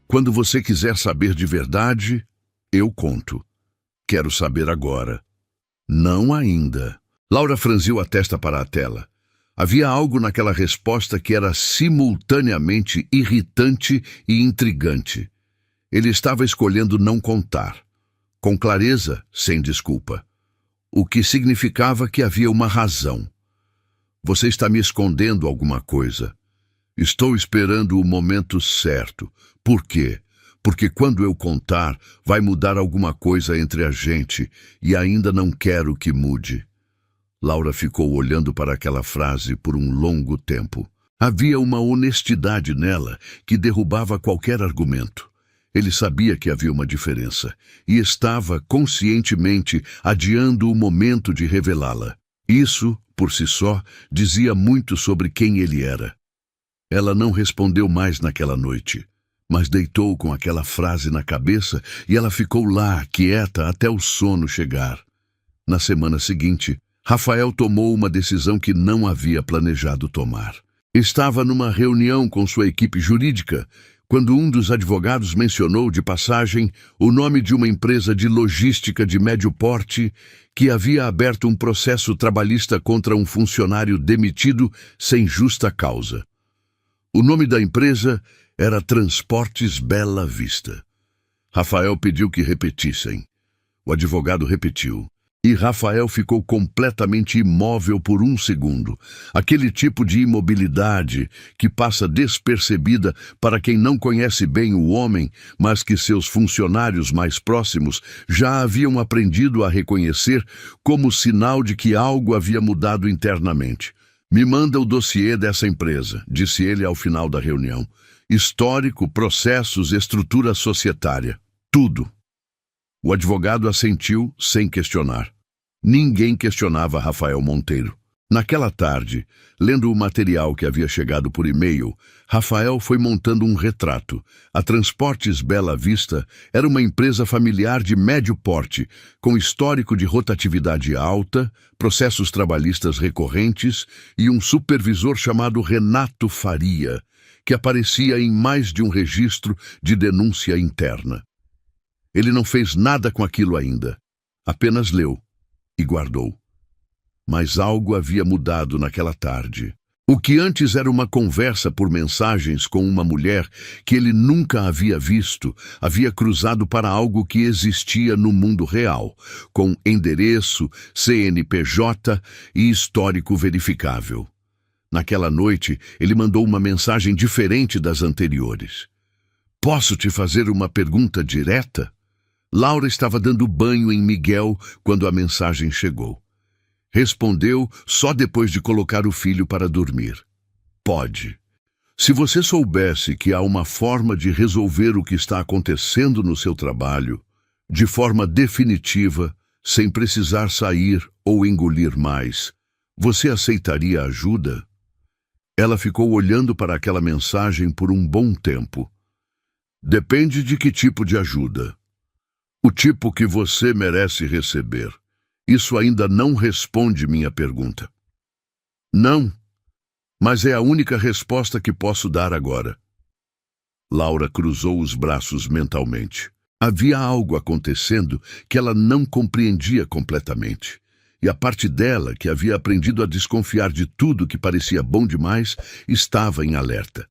Quando você quiser saber de verdade, eu conto. Quero saber agora. Não ainda. Laura franziu a testa para a tela. Havia algo naquela resposta que era simultaneamente irritante e intrigante. Ele estava escolhendo não contar. Com clareza, sem desculpa. O que significava que havia uma razão. Você está me escondendo alguma coisa. Estou esperando o momento certo. Por quê? Porque quando eu contar, vai mudar alguma coisa entre a gente e ainda não quero que mude. Laura ficou olhando para aquela frase por um longo tempo. Havia uma honestidade nela que derrubava qualquer argumento. Ele sabia que havia uma diferença e estava conscientemente adiando o momento de revelá-la. Isso, por si só, dizia muito sobre quem ele era. Ela não respondeu mais naquela noite, mas deitou com aquela frase na cabeça e ela ficou lá, quieta, até o sono chegar. Na semana seguinte, Rafael tomou uma decisão que não havia planejado tomar. Estava numa reunião com sua equipe jurídica, quando um dos advogados mencionou de passagem o nome de uma empresa de logística de médio porte que havia aberto um processo trabalhista contra um funcionário demitido sem justa causa. O nome da empresa era Transportes Bela Vista. Rafael pediu que repetissem. O advogado repetiu. E Rafael ficou completamente imóvel por um segundo. Aquele tipo de imobilidade que passa despercebida para quem não conhece bem o homem, mas que seus funcionários mais próximos já haviam aprendido a reconhecer como sinal de que algo havia mudado internamente. Me manda o dossiê dessa empresa, disse ele ao final da reunião. Histórico, processos, estrutura societária. Tudo. O advogado assentiu sem questionar. Ninguém questionava Rafael Monteiro. Naquela tarde, lendo o material que havia chegado por e-mail, Rafael foi montando um retrato. A Transportes Bela Vista era uma empresa familiar de médio porte, com histórico de rotatividade alta, processos trabalhistas recorrentes e um supervisor chamado Renato Faria, que aparecia em mais de um registro de denúncia interna. Ele não fez nada com aquilo ainda, apenas leu e guardou. Mas algo havia mudado naquela tarde. O que antes era uma conversa por mensagens com uma mulher que ele nunca havia visto, havia cruzado para algo que existia no mundo real, com endereço, CNPJ e histórico verificável. Naquela noite, ele mandou uma mensagem diferente das anteriores. Posso te fazer uma pergunta direta? Laura estava dando banho em Miguel quando a mensagem chegou. Respondeu só depois de colocar o filho para dormir. Pode. Se você soubesse que há uma forma de resolver o que está acontecendo no seu trabalho, de forma definitiva, sem precisar sair ou engolir mais, você aceitaria ajuda? Ela ficou olhando para aquela mensagem por um bom tempo. Depende de que tipo de ajuda. O tipo que você merece receber. Isso ainda não responde minha pergunta. Não, mas é a única resposta que posso dar agora. Laura cruzou os braços mentalmente. Havia algo acontecendo que ela não compreendia completamente. E a parte dela, que havia aprendido a desconfiar de tudo que parecia bom demais, estava em alerta.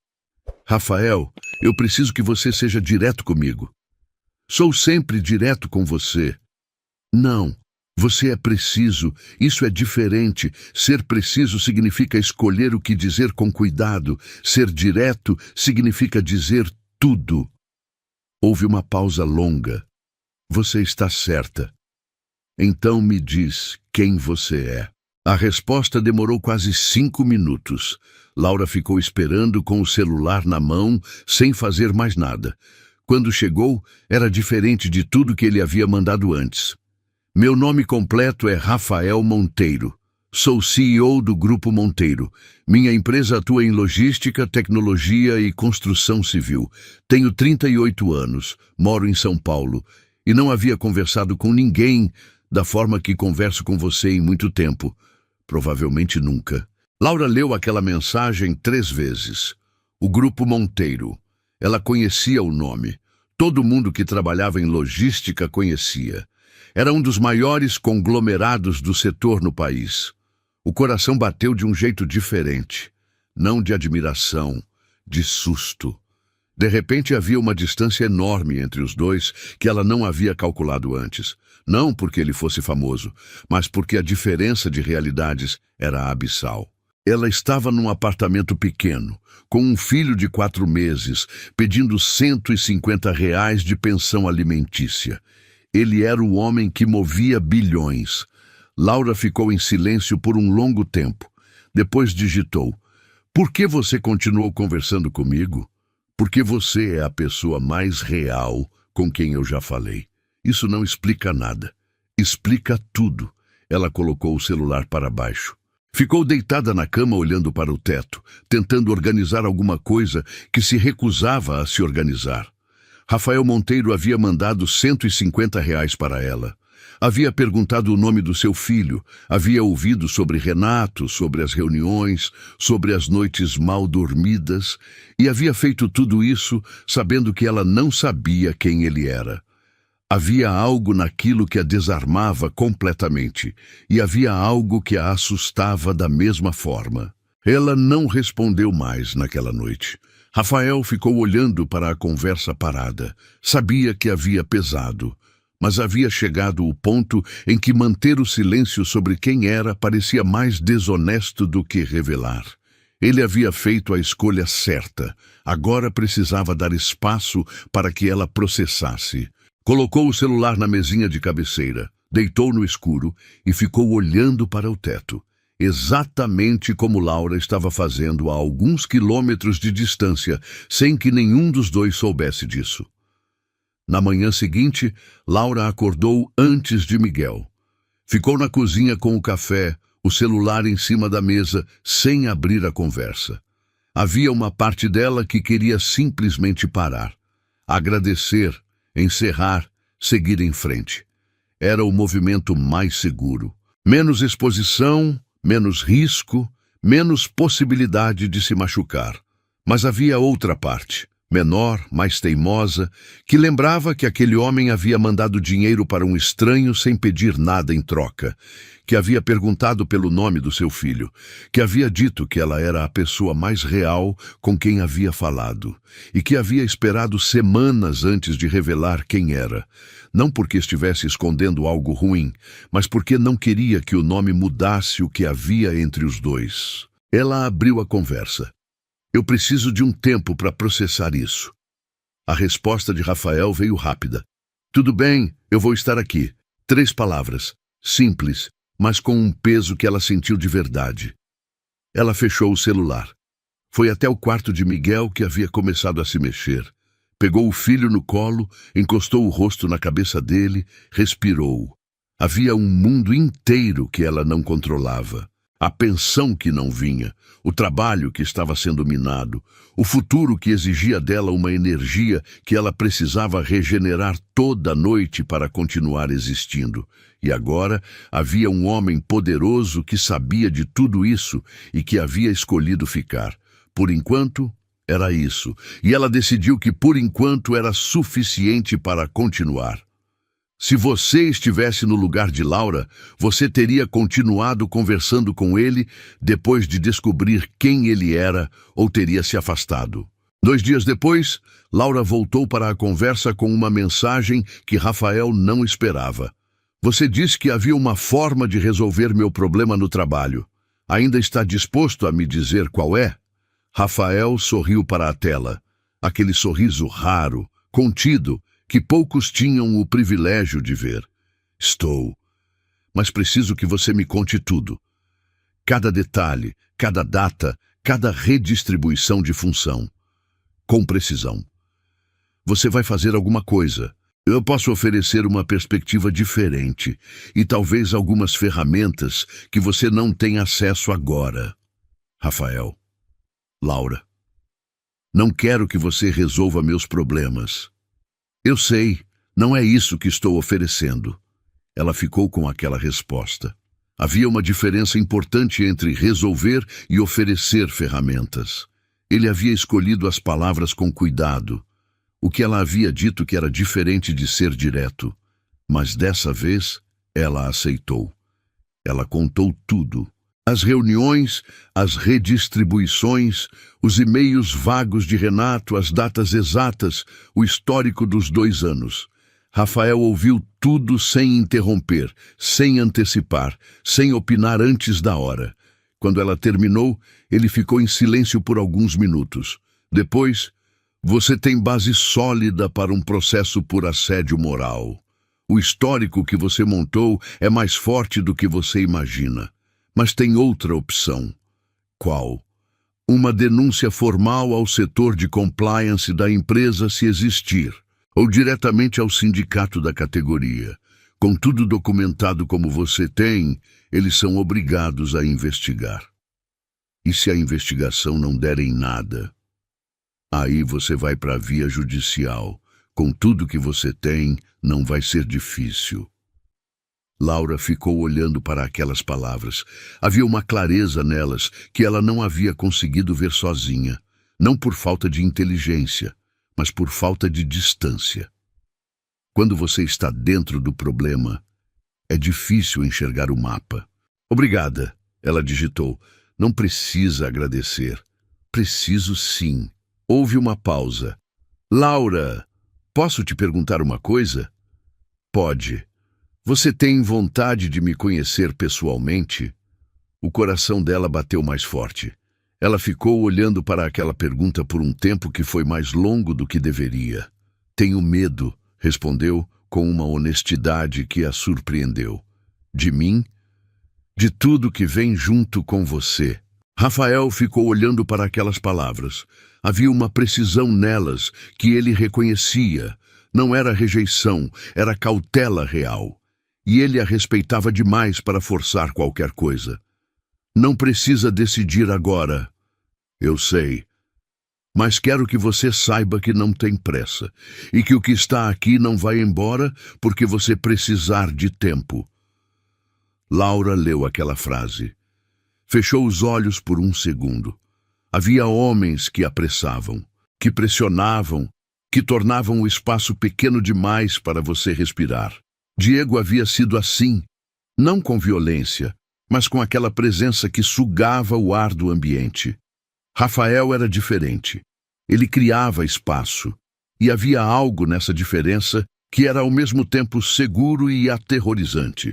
Rafael, eu preciso que você seja direto comigo. Sou sempre direto com você. Não, você é preciso. Isso é diferente. Ser preciso significa escolher o que dizer com cuidado. Ser direto significa dizer tudo. Houve uma pausa longa. Você está certa. Então me diz quem você é. A resposta demorou quase 5 minutos. Laura ficou esperando com o celular na mão, sem fazer mais nada. Quando chegou, era diferente de tudo que ele havia mandado antes. Meu nome completo é Rafael Monteiro. Sou CEO do Grupo Monteiro. Minha empresa atua em logística, tecnologia e construção civil. Tenho 38 anos, moro em São Paulo e não havia conversado com ninguém da forma que converso com você em muito tempo. Provavelmente nunca. Laura leu aquela mensagem 3 vezes. O Grupo Monteiro. Ela conhecia o nome. Todo mundo que trabalhava em logística conhecia. Era um dos maiores conglomerados do setor no país. O coração bateu de um jeito diferente, não de admiração, de susto. De repente havia uma distância enorme entre os dois que ela não havia calculado antes. Não porque ele fosse famoso, mas porque a diferença de realidades era abissal. Ela estava num apartamento pequeno, com um filho de 4 meses, pedindo R$ 150 de pensão alimentícia. Ele era o homem que movia bilhões. Laura ficou em silêncio por um longo tempo. Depois digitou: "Por que você continuou conversando comigo? Porque você é a pessoa mais real com quem eu já falei. Isso não explica nada. Explica tudo." Ela colocou o celular para baixo. Ficou deitada na cama olhando para o teto, tentando organizar alguma coisa que se recusava a se organizar. Rafael Monteiro havia mandado R$ 150 para ela. Havia perguntado o nome do seu filho, havia ouvido sobre Renato, sobre as reuniões, sobre as noites mal dormidas, e havia feito tudo isso sabendo que ela não sabia quem ele era. Havia algo naquilo que a desarmava completamente, e havia algo que a assustava da mesma forma. Ela não respondeu mais naquela noite. Rafael ficou olhando para a conversa parada. Sabia que havia pesado, mas havia chegado o ponto em que manter o silêncio sobre quem era parecia mais desonesto do que revelar. Ele havia feito a escolha certa. Agora precisava dar espaço para que ela processasse. Colocou o celular na mesinha de cabeceira, deitou no escuro e ficou olhando para o teto, exatamente como Laura estava fazendo a alguns quilômetros de distância, sem que nenhum dos dois soubesse disso. Na manhã seguinte, Laura acordou antes de Miguel. Ficou na cozinha com o café, o celular em cima da mesa, sem abrir a conversa. Havia uma parte dela que queria simplesmente parar, agradecer, encerrar, seguir em frente. Era o movimento mais seguro. Menos exposição, menos risco, menos possibilidade de se machucar. Mas havia outra parte, menor, mais teimosa, que lembrava que aquele homem havia mandado dinheiro para um estranho sem pedir nada em troca, que havia perguntado pelo nome do seu filho, que havia dito que ela era a pessoa mais real com quem havia falado, e que havia esperado semanas antes de revelar quem era, não porque estivesse escondendo algo ruim, mas porque não queria que o nome mudasse o que havia entre os dois. Ela abriu a conversa. "Eu preciso de um tempo para processar isso." A resposta de Rafael veio rápida. "Tudo bem, eu vou estar aqui." 3 palavras, simples, mas com um peso que ela sentiu de verdade. Ela fechou o celular. Foi até o quarto de Miguel, que havia começado a se mexer. Pegou o filho no colo, encostou o rosto na cabeça dele, respirou. Havia um mundo inteiro que ela não controlava. A pensão que não vinha, o trabalho que estava sendo minado, o futuro que exigia dela uma energia que ela precisava regenerar toda noite para continuar existindo. E agora havia um homem poderoso que sabia de tudo isso e que havia escolhido ficar. Por enquanto, era isso, e ela decidiu que por enquanto era suficiente para continuar. Se você estivesse no lugar de Laura, você teria continuado conversando com ele depois de descobrir quem ele era ou teria se afastado. 2 dias depois, Laura voltou para a conversa com uma mensagem que Rafael não esperava. "Você disse que havia uma forma de resolver meu problema no trabalho. Ainda está disposto a me dizer qual é?" Rafael sorriu para a tela. Aquele sorriso raro, contido, que poucos tinham o privilégio de ver. "Estou. Mas preciso que você me conte tudo. Cada detalhe, cada data, cada redistribuição de função. Com precisão. Você vai fazer alguma coisa. Eu posso oferecer uma perspectiva diferente e talvez algumas ferramentas que você não tem acesso agora." Rafael. "Laura. Não quero que você resolva meus problemas. Eu sei, não é isso que estou oferecendo." Ela ficou com aquela resposta. Havia uma diferença importante entre resolver e oferecer ferramentas. Ele havia escolhido as palavras com cuidado. O que ela havia dito que era diferente de ser direto. Mas dessa vez, ela aceitou. Ela contou tudo. As reuniões, as redistribuições, os e-mails vagos de Renato, as datas exatas, o histórico dos 2 anos. Rafael ouviu tudo sem interromper, sem antecipar, sem opinar antes da hora. Quando ela terminou, ele ficou em silêncio por alguns minutos. Depois, você tem base sólida para um processo por assédio moral. O histórico que você montou é mais forte do que você imagina. Mas tem outra opção. Qual? Uma denúncia formal ao setor de compliance da empresa se existir, ou diretamente ao sindicato da categoria. Com tudo documentado como você tem, eles são obrigados a investigar. E se a investigação não der em nada? Aí você vai para a via judicial. Com tudo que você tem, não vai ser difícil. Laura ficou olhando para aquelas palavras. Havia uma clareza nelas que ela não havia conseguido ver sozinha, não por falta de inteligência, mas por falta de distância. Quando você está dentro do problema, é difícil enxergar o mapa. Obrigada, ela digitou. Não precisa agradecer. Preciso sim. Houve uma pausa. Laura, posso te perguntar uma coisa? Pode. Você tem vontade de me conhecer pessoalmente? O coração dela bateu mais forte. Ela ficou olhando para aquela pergunta por um tempo que foi mais longo do que deveria. Tenho medo, respondeu com uma honestidade que a surpreendeu. De mim? De tudo que vem junto com você. Rafael ficou olhando para aquelas palavras. Havia uma precisão nelas que ele reconhecia. Não era rejeição, era cautela real. E ele a respeitava demais para forçar qualquer coisa. Não precisa decidir agora. Eu sei. Mas quero que você saiba que não tem pressa e que o que está aqui não vai embora porque você precisar de tempo. Laura leu aquela frase. Fechou os olhos por um segundo. Havia homens que apressavam, que pressionavam, que tornavam o espaço pequeno demais para você respirar. Diego havia sido assim, não com violência, mas com aquela presença que sugava o ar do ambiente. Rafael era diferente. Ele criava espaço, e havia algo nessa diferença que era ao mesmo tempo seguro e aterrorizante.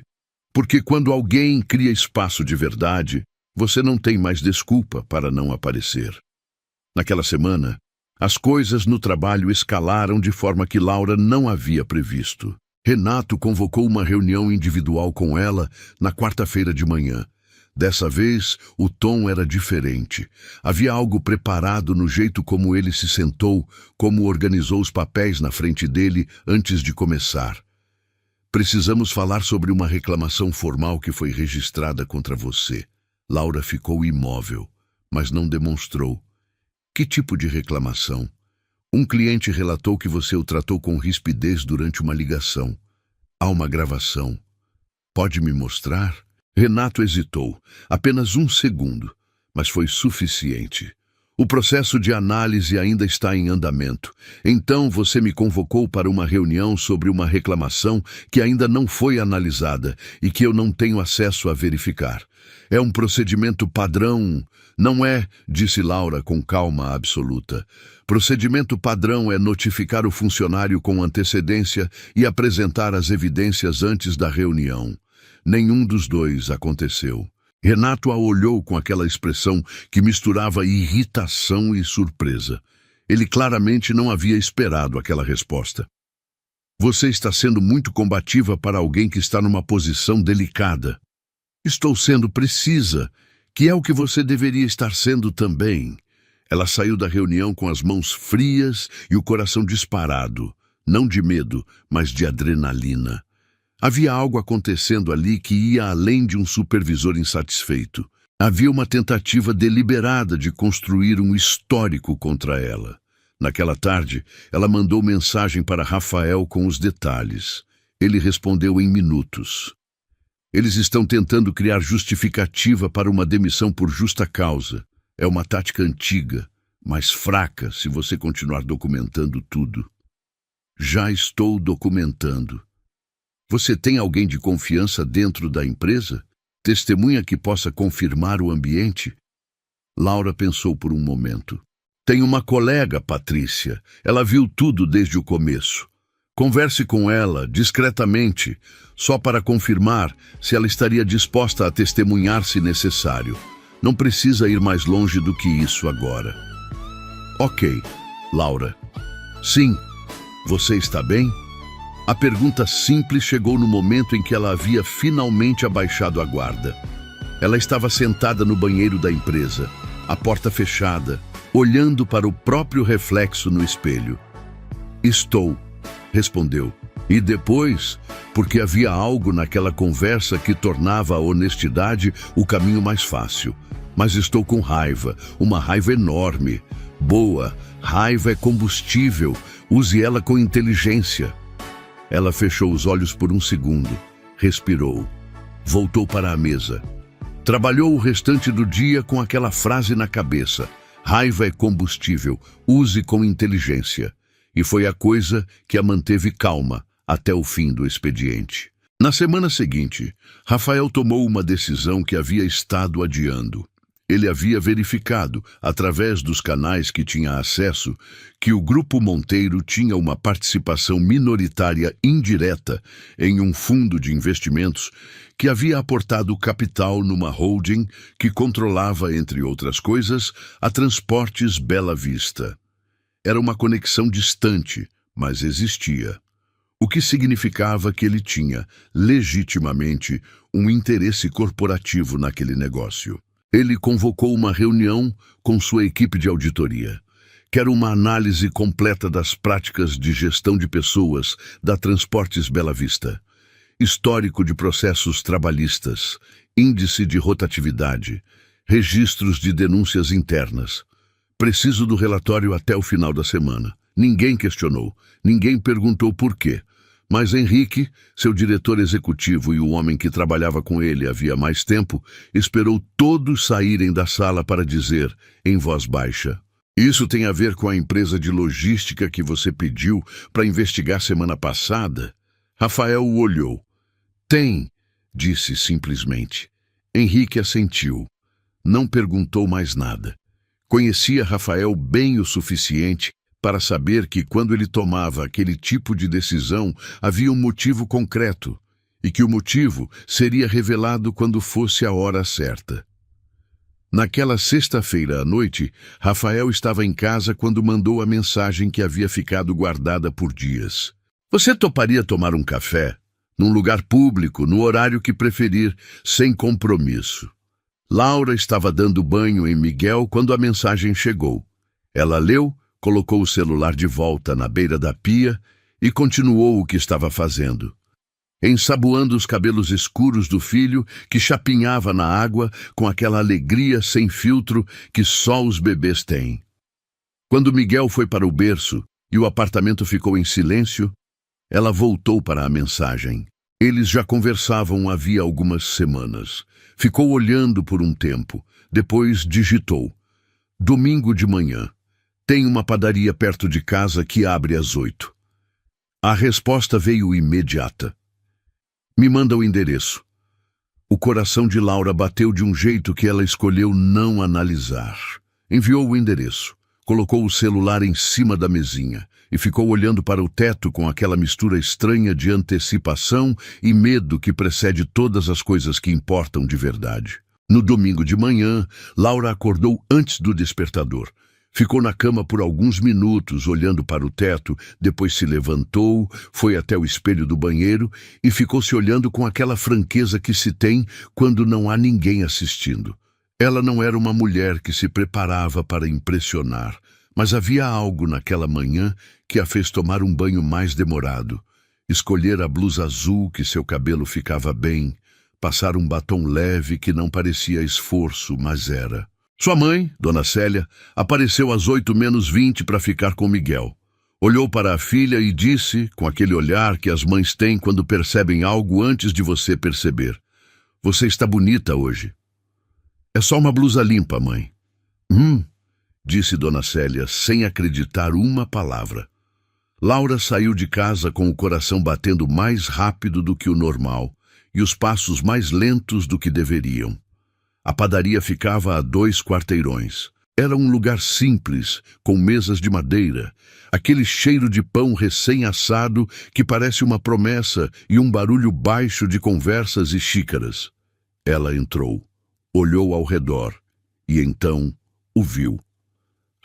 Porque quando alguém cria espaço de verdade, você não tem mais desculpa para não aparecer. Naquela semana, as coisas no trabalho escalaram de forma que Laura não havia previsto. Renato convocou uma reunião individual com ela na quarta-feira de manhã. Dessa vez, o tom era diferente. Havia algo preparado no jeito como ele se sentou, como organizou os papéis na frente dele antes de começar. Precisamos falar sobre uma reclamação formal que foi registrada contra você. Laura ficou imóvel, mas não demonstrou. Que tipo de reclamação? Um cliente relatou que você o tratou com rispidez durante uma ligação. Há uma gravação. Pode me mostrar? Renato hesitou, apenas um segundo, mas foi suficiente. O processo de análise ainda está em andamento. Então você me convocou para uma reunião sobre uma reclamação que ainda não foi analisada e que eu não tenho acesso a verificar. É um procedimento padrão. Não é, disse Laura com calma absoluta. Procedimento padrão é notificar o funcionário com antecedência e apresentar as evidências antes da reunião. Nenhum dos dois aconteceu. Renato a olhou com aquela expressão que misturava irritação e surpresa. Ele claramente não havia esperado aquela resposta. Você está sendo muito combativa para alguém que está numa posição delicada. Estou sendo precisa, que é o que você deveria estar sendo também. Ela saiu da reunião com as mãos frias e o coração disparado, não de medo, mas de adrenalina. Havia algo acontecendo ali que ia além de um supervisor insatisfeito. Havia uma tentativa deliberada de construir um histórico contra ela. Naquela tarde, ela mandou mensagem para Rafael com os detalhes. Ele respondeu em minutos. Eles estão tentando criar justificativa para uma demissão por justa causa. É uma tática antiga, mas fraca se você continuar documentando tudo. Já estou documentando. Você tem alguém de confiança dentro da empresa? Testemunha que possa confirmar o ambiente? Laura pensou por um momento. Tenho uma colega, Patrícia. Ela viu tudo desde o começo. Converse com ela, discretamente, só para confirmar se ela estaria disposta a testemunhar se necessário. Não precisa ir mais longe do que isso agora. Ok, Laura. Sim. Você está bem? A pergunta simples chegou no momento em que ela havia finalmente abaixado a guarda. Ela estava sentada no banheiro da empresa, a porta fechada, olhando para o próprio reflexo no espelho. Estou, respondeu. E depois, porque havia algo naquela conversa que tornava a honestidade o caminho mais fácil. Mas estou com raiva, uma raiva enorme. Boa, raiva é combustível, use ela com inteligência. Ela fechou os olhos por um segundo, respirou, voltou para a mesa. Trabalhou o restante do dia com aquela frase na cabeça. Raiva é combustível, use com inteligência. E foi a coisa que a manteve calma até o fim do expediente. Na semana seguinte, Rafael tomou uma decisão que havia estado adiando. Ele havia verificado, através dos canais que tinha acesso, que o Grupo Monteiro tinha uma participação minoritária indireta em um fundo de investimentos que havia aportado capital numa holding que controlava, entre outras coisas, a Transportes Bela Vista. Era uma conexão distante, mas existia. O que significava que ele tinha, legitimamente, um interesse corporativo naquele negócio. Ele convocou uma reunião com sua equipe de auditoria. Quer uma análise completa das práticas de gestão de pessoas da Transportes Bela Vista, histórico de processos trabalhistas, índice de rotatividade, registros de denúncias internas. Preciso do relatório até o final da semana. Ninguém questionou, ninguém perguntou por quê. Mas Henrique, seu diretor executivo e o homem que trabalhava com ele havia mais tempo, esperou todos saírem da sala para dizer, em voz baixa: Isso tem a ver com a empresa de logística que você pediu para investigar semana passada? Rafael o olhou. Tem, disse simplesmente. Henrique assentiu. Não perguntou mais nada. Conhecia Rafael bem o suficiente para saber que quando ele tomava aquele tipo de decisão havia um motivo concreto e que o motivo seria revelado quando fosse a hora certa. Naquela sexta-feira à noite, Rafael estava em casa quando mandou a mensagem que havia ficado guardada por dias. Você toparia tomar um café? Num lugar público, no horário que preferir, sem compromisso. Laura estava dando banho em Miguel quando a mensagem chegou. Ela leu, colocou o celular de volta na beira da pia e continuou o que estava fazendo, ensaboando os cabelos escuros do filho que chapinhava na água com aquela alegria sem filtro que só os bebês têm. Quando Miguel foi para o berço e o apartamento ficou em silêncio, ela voltou para a mensagem. Eles já conversavam havia algumas semanas. Ficou olhando por um tempo, depois digitou: Domingo de manhã. Tem uma padaria perto de casa que abre às 8. A resposta veio imediata. Me manda o endereço. O coração de Laura bateu de um jeito que ela escolheu não analisar. Enviou o endereço, colocou o celular em cima da mesinha e ficou olhando para o teto com aquela mistura estranha de antecipação e medo que precede todas as coisas que importam de verdade. No domingo de manhã, Laura acordou antes do despertador. Ficou na cama por alguns minutos, olhando para o teto, depois se levantou, foi até o espelho do banheiro e ficou se olhando com aquela franqueza que se tem quando não há ninguém assistindo. Ela não era uma mulher que se preparava para impressionar, mas havia algo naquela manhã que a fez tomar um banho mais demorado, escolher a blusa azul que seu cabelo ficava bem, passar um batom leve que não parecia esforço, mas era. Sua mãe, Dona Célia, apareceu às 8h menos 20 para ficar com Miguel. Olhou para a filha e disse, com aquele olhar que as mães têm quando percebem algo antes de você perceber: Você está bonita hoje. É só uma blusa limpa, mãe. Disse Dona Célia, sem acreditar uma palavra. Laura saiu de casa com o coração batendo mais rápido do que o normal e os passos mais lentos do que deveriam. A padaria ficava a 2 quarteirões. Era um lugar simples, com mesas de madeira, aquele cheiro de pão recém-assado que parece uma promessa e um barulho baixo de conversas e xícaras. Ela entrou, olhou ao redor e então o viu.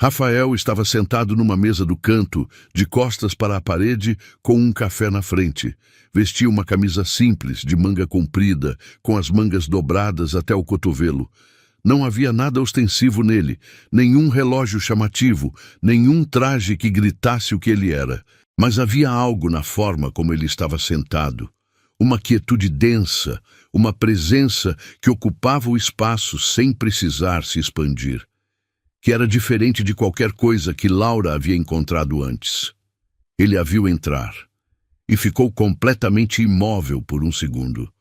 Rafael estava sentado numa mesa do canto, de costas para a parede, com um café na frente. Vestia uma camisa simples, de manga comprida, com as mangas dobradas até o cotovelo. Não havia nada ostensivo nele, nenhum relógio chamativo, nenhum traje que gritasse o que ele era. Mas havia algo na forma como ele estava sentado. Uma quietude densa, uma presença que ocupava o espaço sem precisar se expandir, que era diferente de qualquer coisa que Laura havia encontrado antes. Ele a viu entrar e ficou completamente imóvel por um segundo.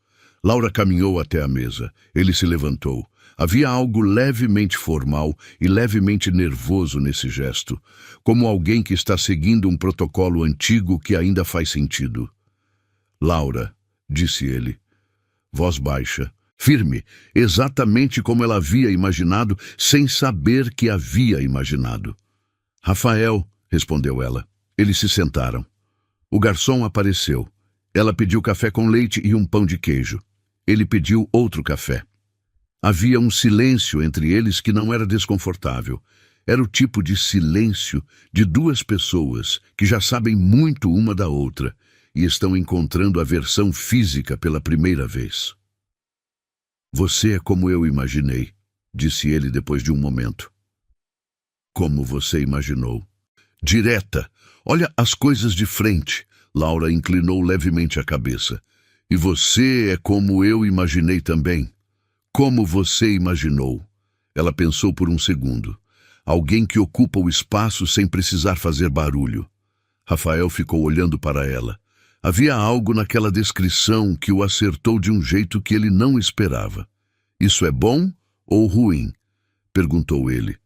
Laura caminhou até a mesa. Ele se levantou. Havia algo levemente formal e levemente nervoso nesse gesto, como alguém que está seguindo um protocolo antigo que ainda faz sentido. Laura, disse ele, voz baixa, firme, exatamente como ela havia imaginado, sem saber que havia imaginado. Rafael, respondeu ela. Eles se sentaram. O garçom apareceu. Ela pediu café com leite e um pão de queijo. Ele pediu outro café. Havia um silêncio entre eles que não era desconfortável. Era o tipo de silêncio de 2 pessoas que já sabem muito uma da outra e estão encontrando a versão física pela primeira vez. Você é como eu imaginei, disse ele depois de um momento. Como você imaginou? Direta. Olha as coisas de frente. Laura inclinou levemente a cabeça. E você é como eu imaginei também. Como você imaginou? Ela pensou por um segundo. Alguém que ocupa o espaço sem precisar fazer barulho. Rafael ficou olhando para ela. Havia algo naquela descrição que o acertou de um jeito que ele não esperava. Isso é bom ou ruim? Perguntou ele.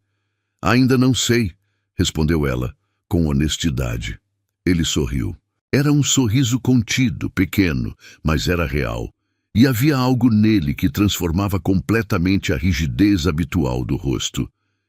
Ainda não sei, respondeu ela, com honestidade. Ele sorriu. Era um sorriso contido, pequeno, mas era real. E havia algo nele que transformava completamente a rigidez habitual do rosto.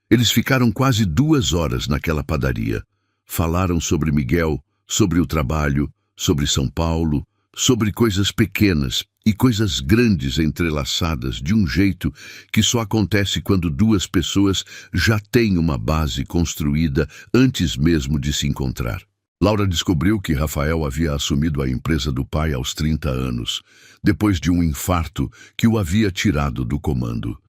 Eles ficaram quase 2 horas naquela padaria. Falaram sobre Miguel, sobre o trabalho, sobre São Paulo, sobre coisas pequenas e coisas grandes entrelaçadas de um jeito que só acontece quando 2 pessoas já têm uma base construída antes mesmo de se encontrar. Laura descobriu que Rafael havia assumido a empresa do pai aos 30 anos, depois de um infarto que o havia tirado do comando.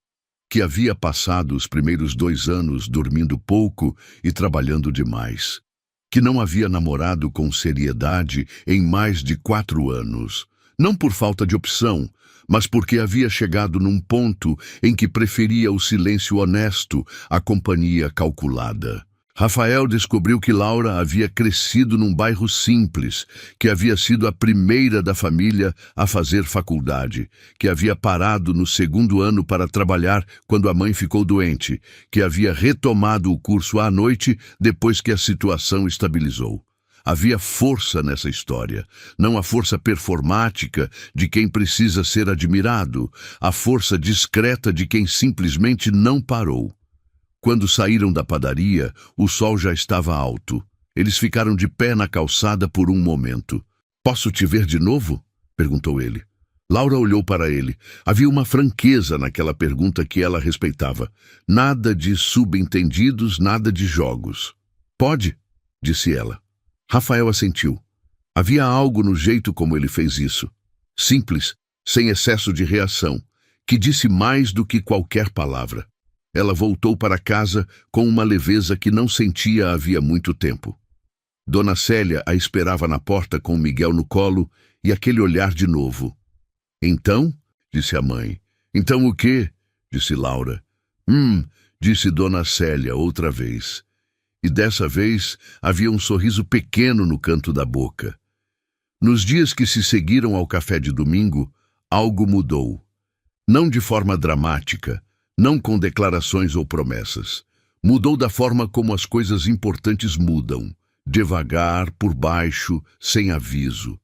Que havia passado os primeiros 2 anos dormindo pouco e trabalhando demais. Que não havia namorado com seriedade em mais de 4 anos. Não por falta de opção, mas porque havia chegado num ponto em que preferia o silêncio honesto à companhia calculada. Rafael descobriu que Laura havia crescido num bairro simples, que havia sido a primeira da família a fazer faculdade, que havia parado no 2º ano para trabalhar quando a mãe ficou doente, que havia retomado o curso à noite depois que a situação estabilizou. Havia força nessa história, não a força performática de quem precisa ser admirado, a força discreta de quem simplesmente não parou. Quando saíram da padaria, o sol já estava alto. Eles ficaram de pé na calçada por um momento. "Posso te ver de novo?" perguntou ele. Laura olhou para ele. Havia uma franqueza naquela pergunta que ela respeitava. Nada de subentendidos, nada de jogos. "Pode?" disse ela. Rafael assentiu. Havia algo no jeito como ele fez isso. Simples, sem excesso de reação, que disse mais do que qualquer palavra. Ela voltou para casa com uma leveza que não sentia havia muito tempo. Dona Célia a esperava na porta com Miguel no colo e aquele olhar de novo. "Então?" disse a mãe. "Então o quê?" disse Laura. Disse Dona Célia outra vez. E dessa vez havia um sorriso pequeno no canto da boca. Nos dias que se seguiram ao café de domingo, algo mudou. Não de forma dramática, não com declarações ou promessas. Mudou da forma como as coisas importantes mudam, devagar, por baixo, sem aviso.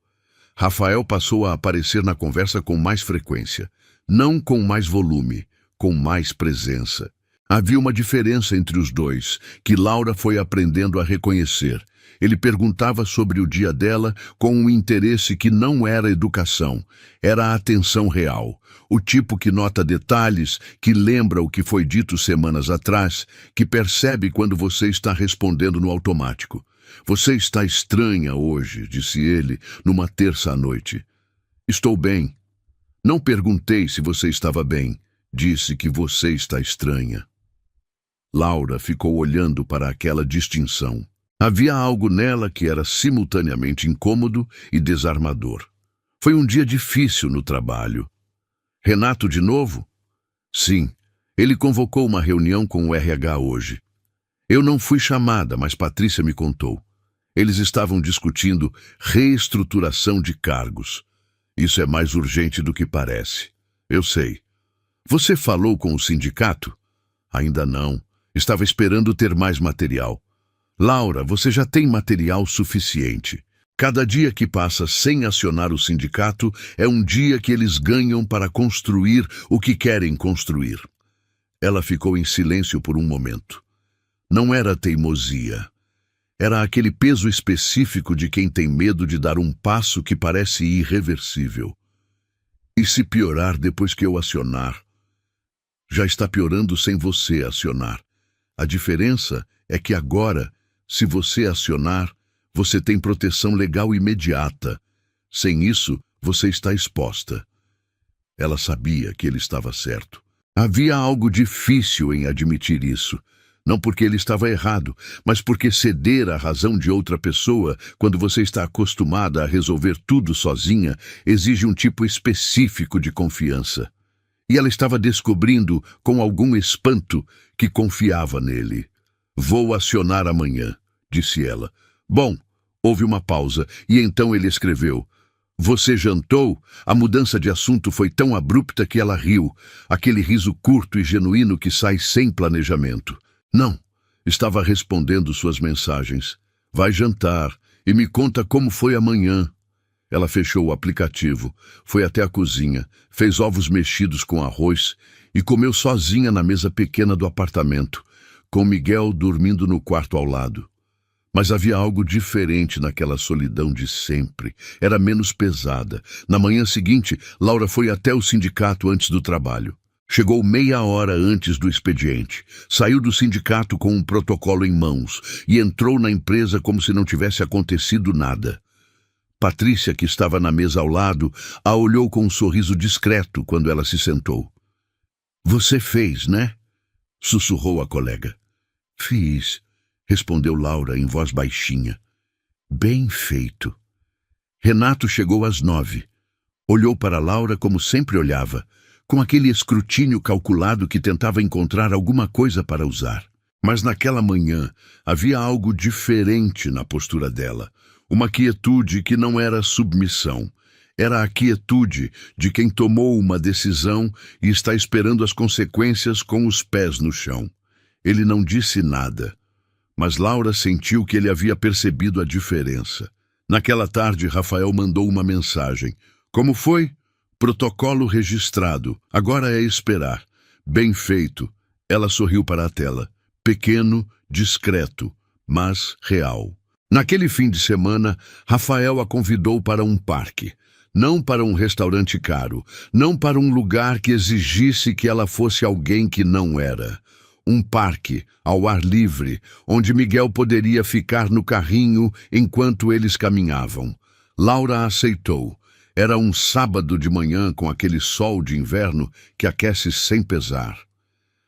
Rafael passou a aparecer na conversa com mais frequência, não com mais volume, com mais presença. Havia uma diferença entre os dois, que Laura foi aprendendo a reconhecer. Ele perguntava sobre o dia dela com um interesse que não era educação, era a atenção real. O tipo que nota detalhes, que lembra o que foi dito semanas atrás, que percebe quando você está respondendo no automático. Você está estranha hoje, disse ele, numa terça à noite. Estou bem. Não perguntei se você estava bem. Disse que você está estranha. Laura ficou olhando para aquela distinção. Havia algo nela que era simultaneamente incômodo e desarmador. Foi um dia difícil no trabalho. Renato de novo? Sim, ele convocou uma reunião com o RH hoje. Eu não fui chamada, mas Patrícia me contou. Eles estavam discutindo reestruturação de cargos. Isso é mais urgente do que parece. Eu sei. Você falou com o sindicato? Ainda não. Estava esperando ter mais material. Laura, você já tem material suficiente. Cada dia que passa sem acionar o sindicato é um dia que eles ganham para construir o que querem construir. Ela ficou em silêncio por um momento. Não era teimosia. Era aquele peso específico de quem tem medo de dar um passo que parece irreversível. E se piorar depois que eu acionar? Já está piorando sem você acionar. A diferença é que agora, se você acionar, você tem proteção legal imediata. Sem isso, você está exposta. Ela sabia que ele estava certo. Havia algo difícil em admitir isso. Não porque ele estava errado, mas porque ceder à razão de outra pessoa, quando você está acostumada a resolver tudo sozinha, exige um tipo específico de confiança. E ela estava descobrindo, com algum espanto, que confiava nele. Vou acionar amanhã, disse ela. Bom, houve uma pausa, e então ele escreveu. Você jantou? A mudança de assunto foi tão abrupta que ela riu, aquele riso curto e genuíno que sai sem planejamento. Não, estava respondendo suas mensagens. Vai jantar e me conta como foi amanhã. Ela fechou o aplicativo, foi até a cozinha, fez ovos mexidos com arroz e comeu sozinha na mesa pequena do apartamento, com Miguel dormindo no quarto ao lado. Mas havia algo diferente naquela solidão de sempre. Era menos pesada. Na manhã seguinte, Laura foi até o sindicato antes do trabalho. Chegou meia hora antes do expediente. Saiu do sindicato com um protocolo em mãos e entrou na empresa como se não tivesse acontecido nada. Patrícia, que estava na mesa ao lado, a olhou com um sorriso discreto quando ela se sentou. Você fez, né? Sussurrou a colega. Fiz, respondeu Laura em voz baixinha. Bem feito. Renato chegou às 9. Olhou para Laura como sempre olhava, com aquele escrutínio calculado que tentava encontrar alguma coisa para usar. Mas naquela manhã havia algo diferente na postura dela, uma quietude que não era submissão. Era a quietude de quem tomou uma decisão e está esperando as consequências com os pés no chão. Ele não disse nada, mas Laura sentiu que ele havia percebido a diferença. Naquela tarde, Rafael mandou uma mensagem. Como foi? Protocolo registrado. Agora é esperar. Bem feito. Ela sorriu para a tela. Pequeno, discreto, mas real. Naquele fim de semana, Rafael a convidou para um parque. Não para um restaurante caro. Não para um lugar que exigisse que ela fosse alguém que não era. Um parque, ao ar livre, onde Miguel poderia ficar no carrinho enquanto eles caminhavam. Laura aceitou. Era um sábado de manhã com aquele sol de inverno que aquece sem pesar.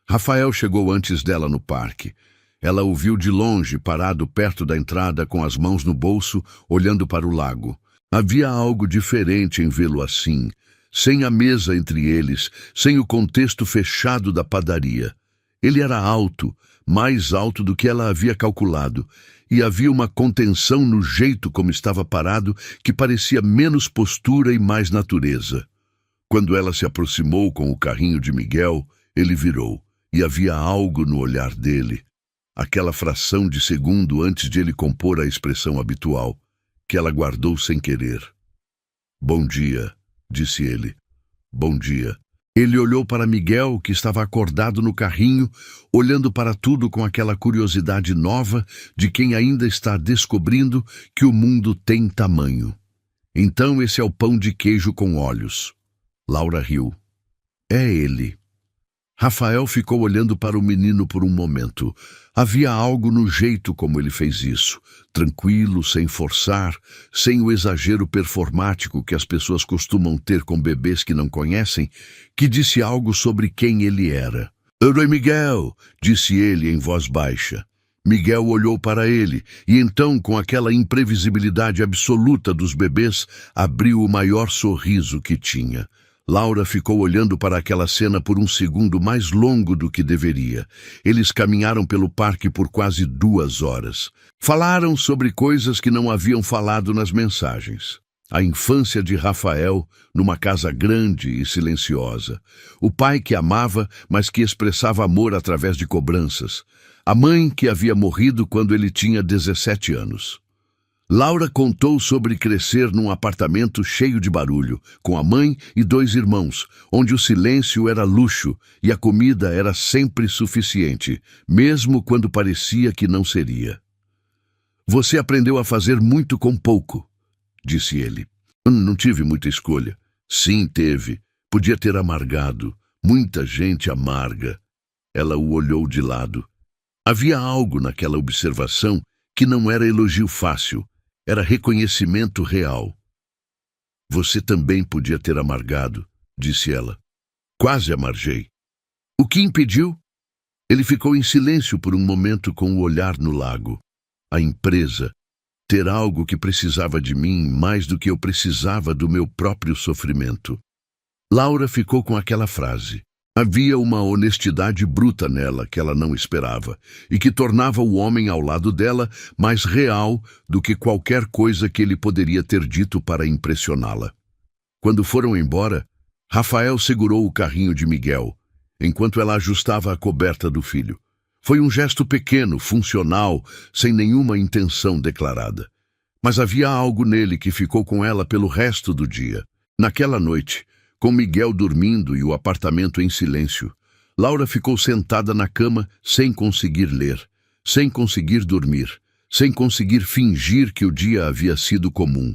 Rafael chegou antes dela no parque. Ela o viu de longe, parado perto da entrada com as mãos no bolso, olhando para o lago. Havia algo diferente em vê-lo assim, sem a mesa entre eles, sem o contexto fechado da padaria. Ele era alto, mais alto do que ela havia calculado, e havia uma contenção no jeito como estava parado que parecia menos postura e mais natureza. Quando ela se aproximou com o carrinho de Miguel, ele virou, e havia algo no olhar dele. aquela fração de segundo antes de ele compor a expressão habitual, que ela guardou sem querer. "Bom dia", disse ele. "Bom dia." Ele olhou para Miguel, que estava acordado no carrinho, olhando para tudo com aquela curiosidade nova de quem ainda está descobrindo que o mundo tem tamanho. "Então esse é o pão de queijo com olhos." Laura riu. "É ele." Rafael ficou olhando para o menino por um momento. Havia algo no jeito como ele fez isso, tranquilo, sem forçar, sem o exagero performático que as pessoas costumam ter com bebês que não conhecem, que disse algo sobre quem ele era. "Oi, Miguel", disse ele em voz baixa. Miguel olhou para ele e então, com aquela imprevisibilidade absoluta dos bebês, abriu o maior sorriso que tinha. Laura ficou olhando para aquela cena por um segundo mais longo do que deveria. Eles caminharam pelo parque por quase 2 horas. Falaram sobre coisas que não haviam falado nas mensagens. A infância de Rafael, numa casa grande e silenciosa. O pai que amava, mas que expressava amor através de cobranças. A mãe que havia morrido quando ele tinha 17 anos. Laura contou sobre crescer num apartamento cheio de barulho, com a mãe e 2 irmãos, onde o silêncio era luxo e a comida era sempre suficiente, mesmo quando parecia que não seria. "Você aprendeu a fazer muito com pouco", disse ele. "Não tive muita escolha." "Sim, teve. Podia ter amargado. Muita gente amarga." Ela o olhou de lado. Havia algo naquela observação que não era elogio fácil. Era reconhecimento real. "Você também podia ter amargado", disse ela. "Quase amargei." "O que impediu?" Ele ficou em silêncio por um momento com o olhar no lago. "A empresa. Ter algo que precisava de mim mais do que eu precisava do meu próprio sofrimento." Laura ficou com aquela frase. Havia uma honestidade bruta nela que ela não esperava, e que tornava o homem ao lado dela mais real do que qualquer coisa que ele poderia ter dito para impressioná-la. Quando foram embora, Rafael segurou o carrinho de Miguel, enquanto ela ajustava a coberta do filho. Foi um gesto pequeno, funcional, sem nenhuma intenção declarada. Mas havia algo nele que ficou com ela pelo resto do dia. Naquela noite, com Miguel dormindo e o apartamento em silêncio, Laura ficou sentada na cama sem conseguir ler, sem conseguir dormir, sem conseguir fingir que o dia havia sido comum.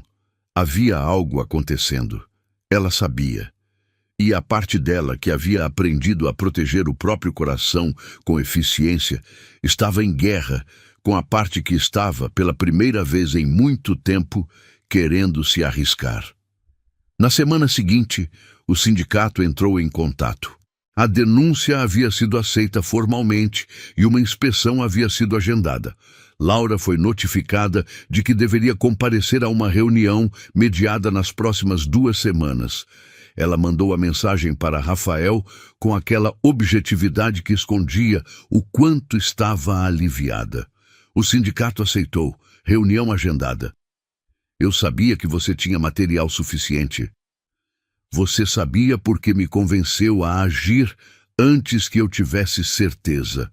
Havia algo acontecendo. Ela sabia. E a parte dela que havia aprendido a proteger o próprio coração com eficiência estava em guerra com a parte que estava, pela primeira vez em muito tempo, querendo se arriscar. Na semana seguinte, o sindicato entrou em contato. A denúncia havia sido aceita formalmente e uma inspeção havia sido agendada. Laura foi notificada de que deveria comparecer a uma reunião mediada nas próximas 2 semanas. Ela mandou a mensagem para Rafael com aquela objetividade que escondia o quanto estava aliviada. O sindicato aceitou. Reunião agendada. "Eu sabia que você tinha material suficiente." "Você sabia porque me convenceu a agir antes que eu tivesse certeza."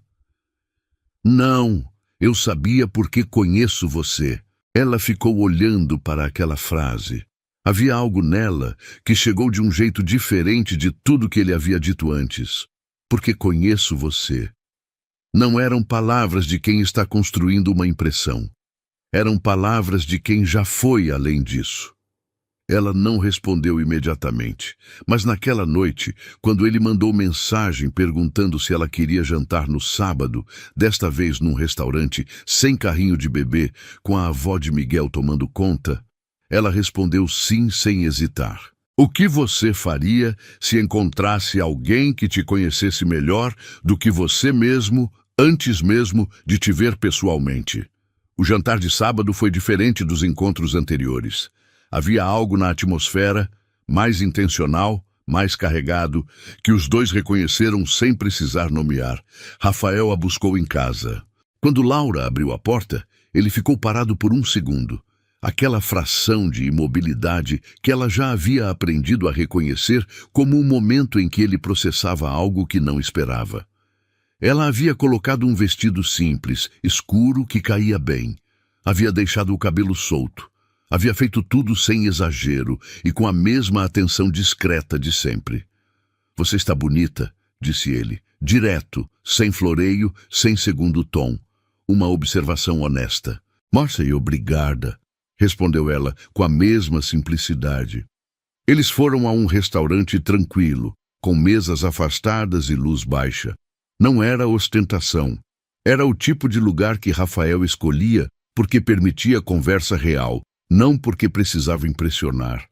"Não, eu sabia porque conheço você." Ela ficou olhando para aquela frase. Havia algo nela que chegou de um jeito diferente de tudo que ele havia dito antes. "Porque conheço você." Não eram palavras de quem está construindo uma impressão. Eram palavras de quem já foi além disso. Ela não respondeu imediatamente, mas naquela noite, quando ele mandou mensagem perguntando se ela queria jantar no sábado, desta vez num restaurante, sem carrinho de bebê, com a avó de Miguel tomando conta, ela respondeu sim sem hesitar. "O que você faria se encontrasse alguém que te conhecesse melhor do que você mesmo, antes mesmo de te ver pessoalmente?" O jantar de sábado foi diferente dos encontros anteriores. Havia algo na atmosfera, mais intencional, mais carregado, que os dois reconheceram sem precisar nomear. Rafael a buscou em casa. Quando Laura abriu a porta, ele ficou parado por um segundo. Aquela fração de imobilidade que ela já havia aprendido a reconhecer como um momento em que ele processava algo que não esperava. Ela havia colocado um vestido simples, escuro, que caía bem. Havia deixado o cabelo solto. Havia feito tudo sem exagero e com a mesma atenção discreta de sempre. Você está bonita, disse ele, direto, sem floreio, sem segundo tom. Uma observação honesta. Marcy, obrigada, respondeu ela com a mesma simplicidade. Eles foram a um restaurante tranquilo, com mesas afastadas e luz baixa. Não era ostentação. Era o tipo de lugar que Rafael escolhia porque permitia conversa real, não porque precisava impressionar.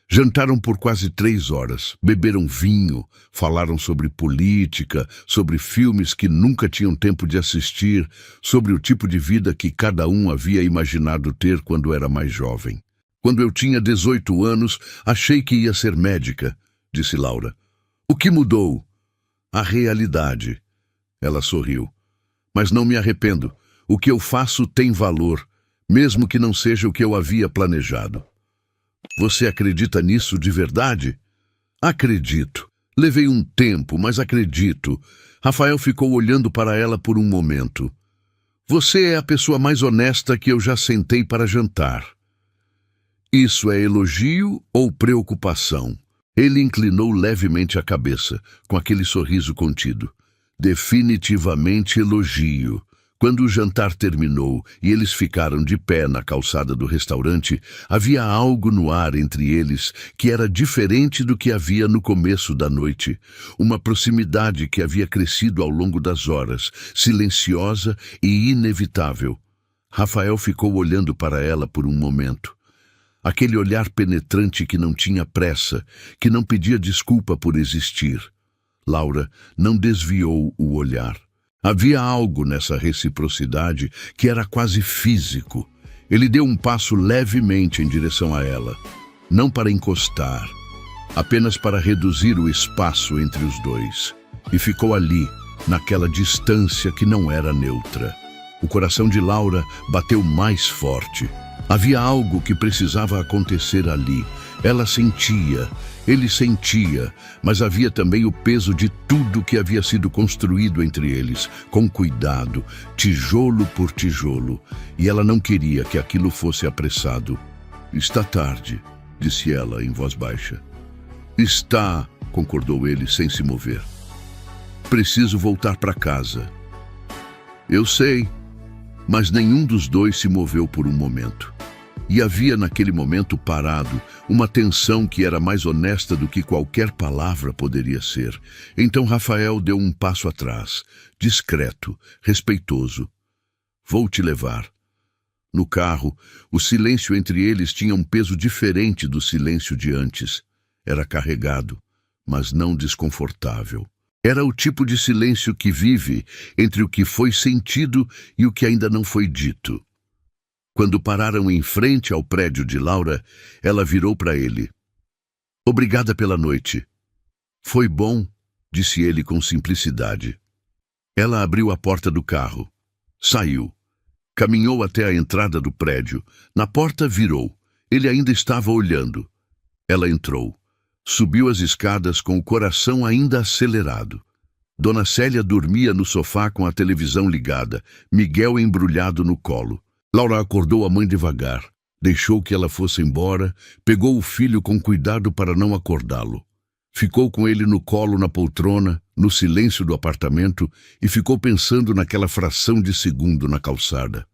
Jantaram por quase 3 horas, beberam vinho, falaram sobre política, sobre filmes que nunca tinham tempo de assistir, sobre o tipo de vida que cada um havia imaginado ter quando era mais jovem. Quando eu tinha 18 anos, achei que ia ser médica, disse Laura. O que mudou? A realidade. Ela sorriu. Mas não me arrependo. O que eu faço tem valor, mesmo que não seja o que eu havia planejado. Você acredita nisso de verdade? Acredito. Levei um tempo, mas acredito. Rafael ficou olhando para ela por um momento. Você é a pessoa mais honesta que eu já sentei para jantar. Isso é elogio ou preocupação? Ele inclinou levemente a cabeça, com aquele sorriso contido. Definitivamente elogio. Quando o jantar terminou e eles ficaram de pé na calçada do restaurante, havia algo no ar entre eles que era diferente do que havia no começo da noite. Uma proximidade que havia crescido ao longo das horas, silenciosa e inevitável. Rafael ficou olhando para ela por um momento. Aquele olhar penetrante que não tinha pressa, que não pedia desculpa por existir. Laura não desviou o olhar. Havia algo nessa reciprocidade que era quase físico. Ele deu um passo levemente em direção a ela. Não para encostar, apenas para reduzir o espaço entre os dois. E ficou ali, naquela distância que não era neutra. O coração de Laura bateu mais forte. Havia algo que precisava acontecer ali. Ela sentia, ele sentia, mas havia também o peso de tudo que havia sido construído entre eles, com cuidado, tijolo por tijolo, e ela não queria que aquilo fosse apressado. Está tarde, disse ela em voz baixa. Está, concordou ele sem se mover. Preciso voltar para casa. Eu sei, mas nenhum dos dois se moveu por um momento. E havia naquele momento parado uma tensão que era mais honesta do que qualquer palavra poderia ser. Então Rafael deu um passo atrás, discreto, respeitoso. Vou te levar. No carro, o silêncio entre eles tinha um peso diferente do silêncio de antes. Era carregado, mas não desconfortável. Era o tipo de silêncio que vive entre o que foi sentido e o que ainda não foi dito. Quando pararam em frente ao prédio de Laura, ela virou para ele. Obrigada pela noite. Foi bom, disse ele com simplicidade. Ela abriu a porta do carro. Saiu. Caminhou até a entrada do prédio. Na porta virou. Ele ainda estava olhando. Ela entrou. Subiu as escadas com o coração ainda acelerado. Dona Célia dormia no sofá com a televisão ligada, Miguel embrulhado no colo. Laura acordou a mãe devagar, deixou que ela fosse embora, pegou o filho com cuidado para não acordá-lo. Ficou com ele no colo na poltrona, no silêncio do apartamento, e ficou pensando naquela fração de segundo na calçada.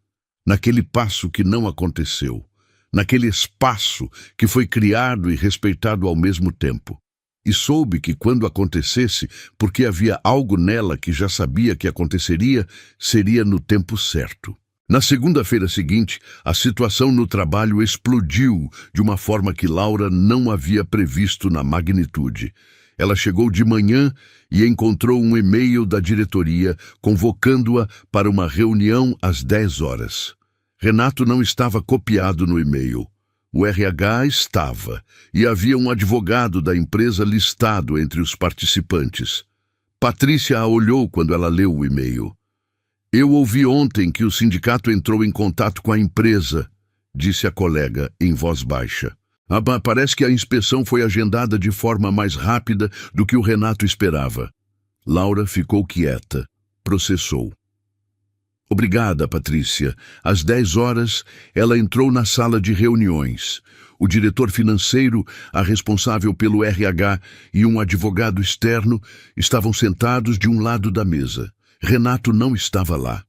Naquele passo que não aconteceu. Naquele espaço que foi criado e respeitado ao mesmo tempo. E soube que quando acontecesse, porque havia algo nela que já sabia que aconteceria, seria no tempo certo. Na segunda-feira seguinte, a situação no trabalho explodiu de uma forma que Laura não havia previsto na magnitude. Ela chegou de manhã e encontrou um e-mail da diretoria convocando-a para uma reunião às 10 horas. Renato não estava copiado no e-mail. O RH estava, e havia um advogado da empresa listado entre os participantes. Patrícia a olhou quando ela leu o e-mail. Eu ouvi ontem que o sindicato entrou em contato com a empresa, disse a colega em voz baixa. Parece que a inspeção foi agendada de forma mais rápida do que o Renato esperava. Laura ficou quieta. processou. Obrigada, Patrícia. Às 10 horas, ela entrou na sala de reuniões. O diretor financeiro, a responsável pelo RH e um advogado externo estavam sentados de um lado da mesa. Renato não estava lá.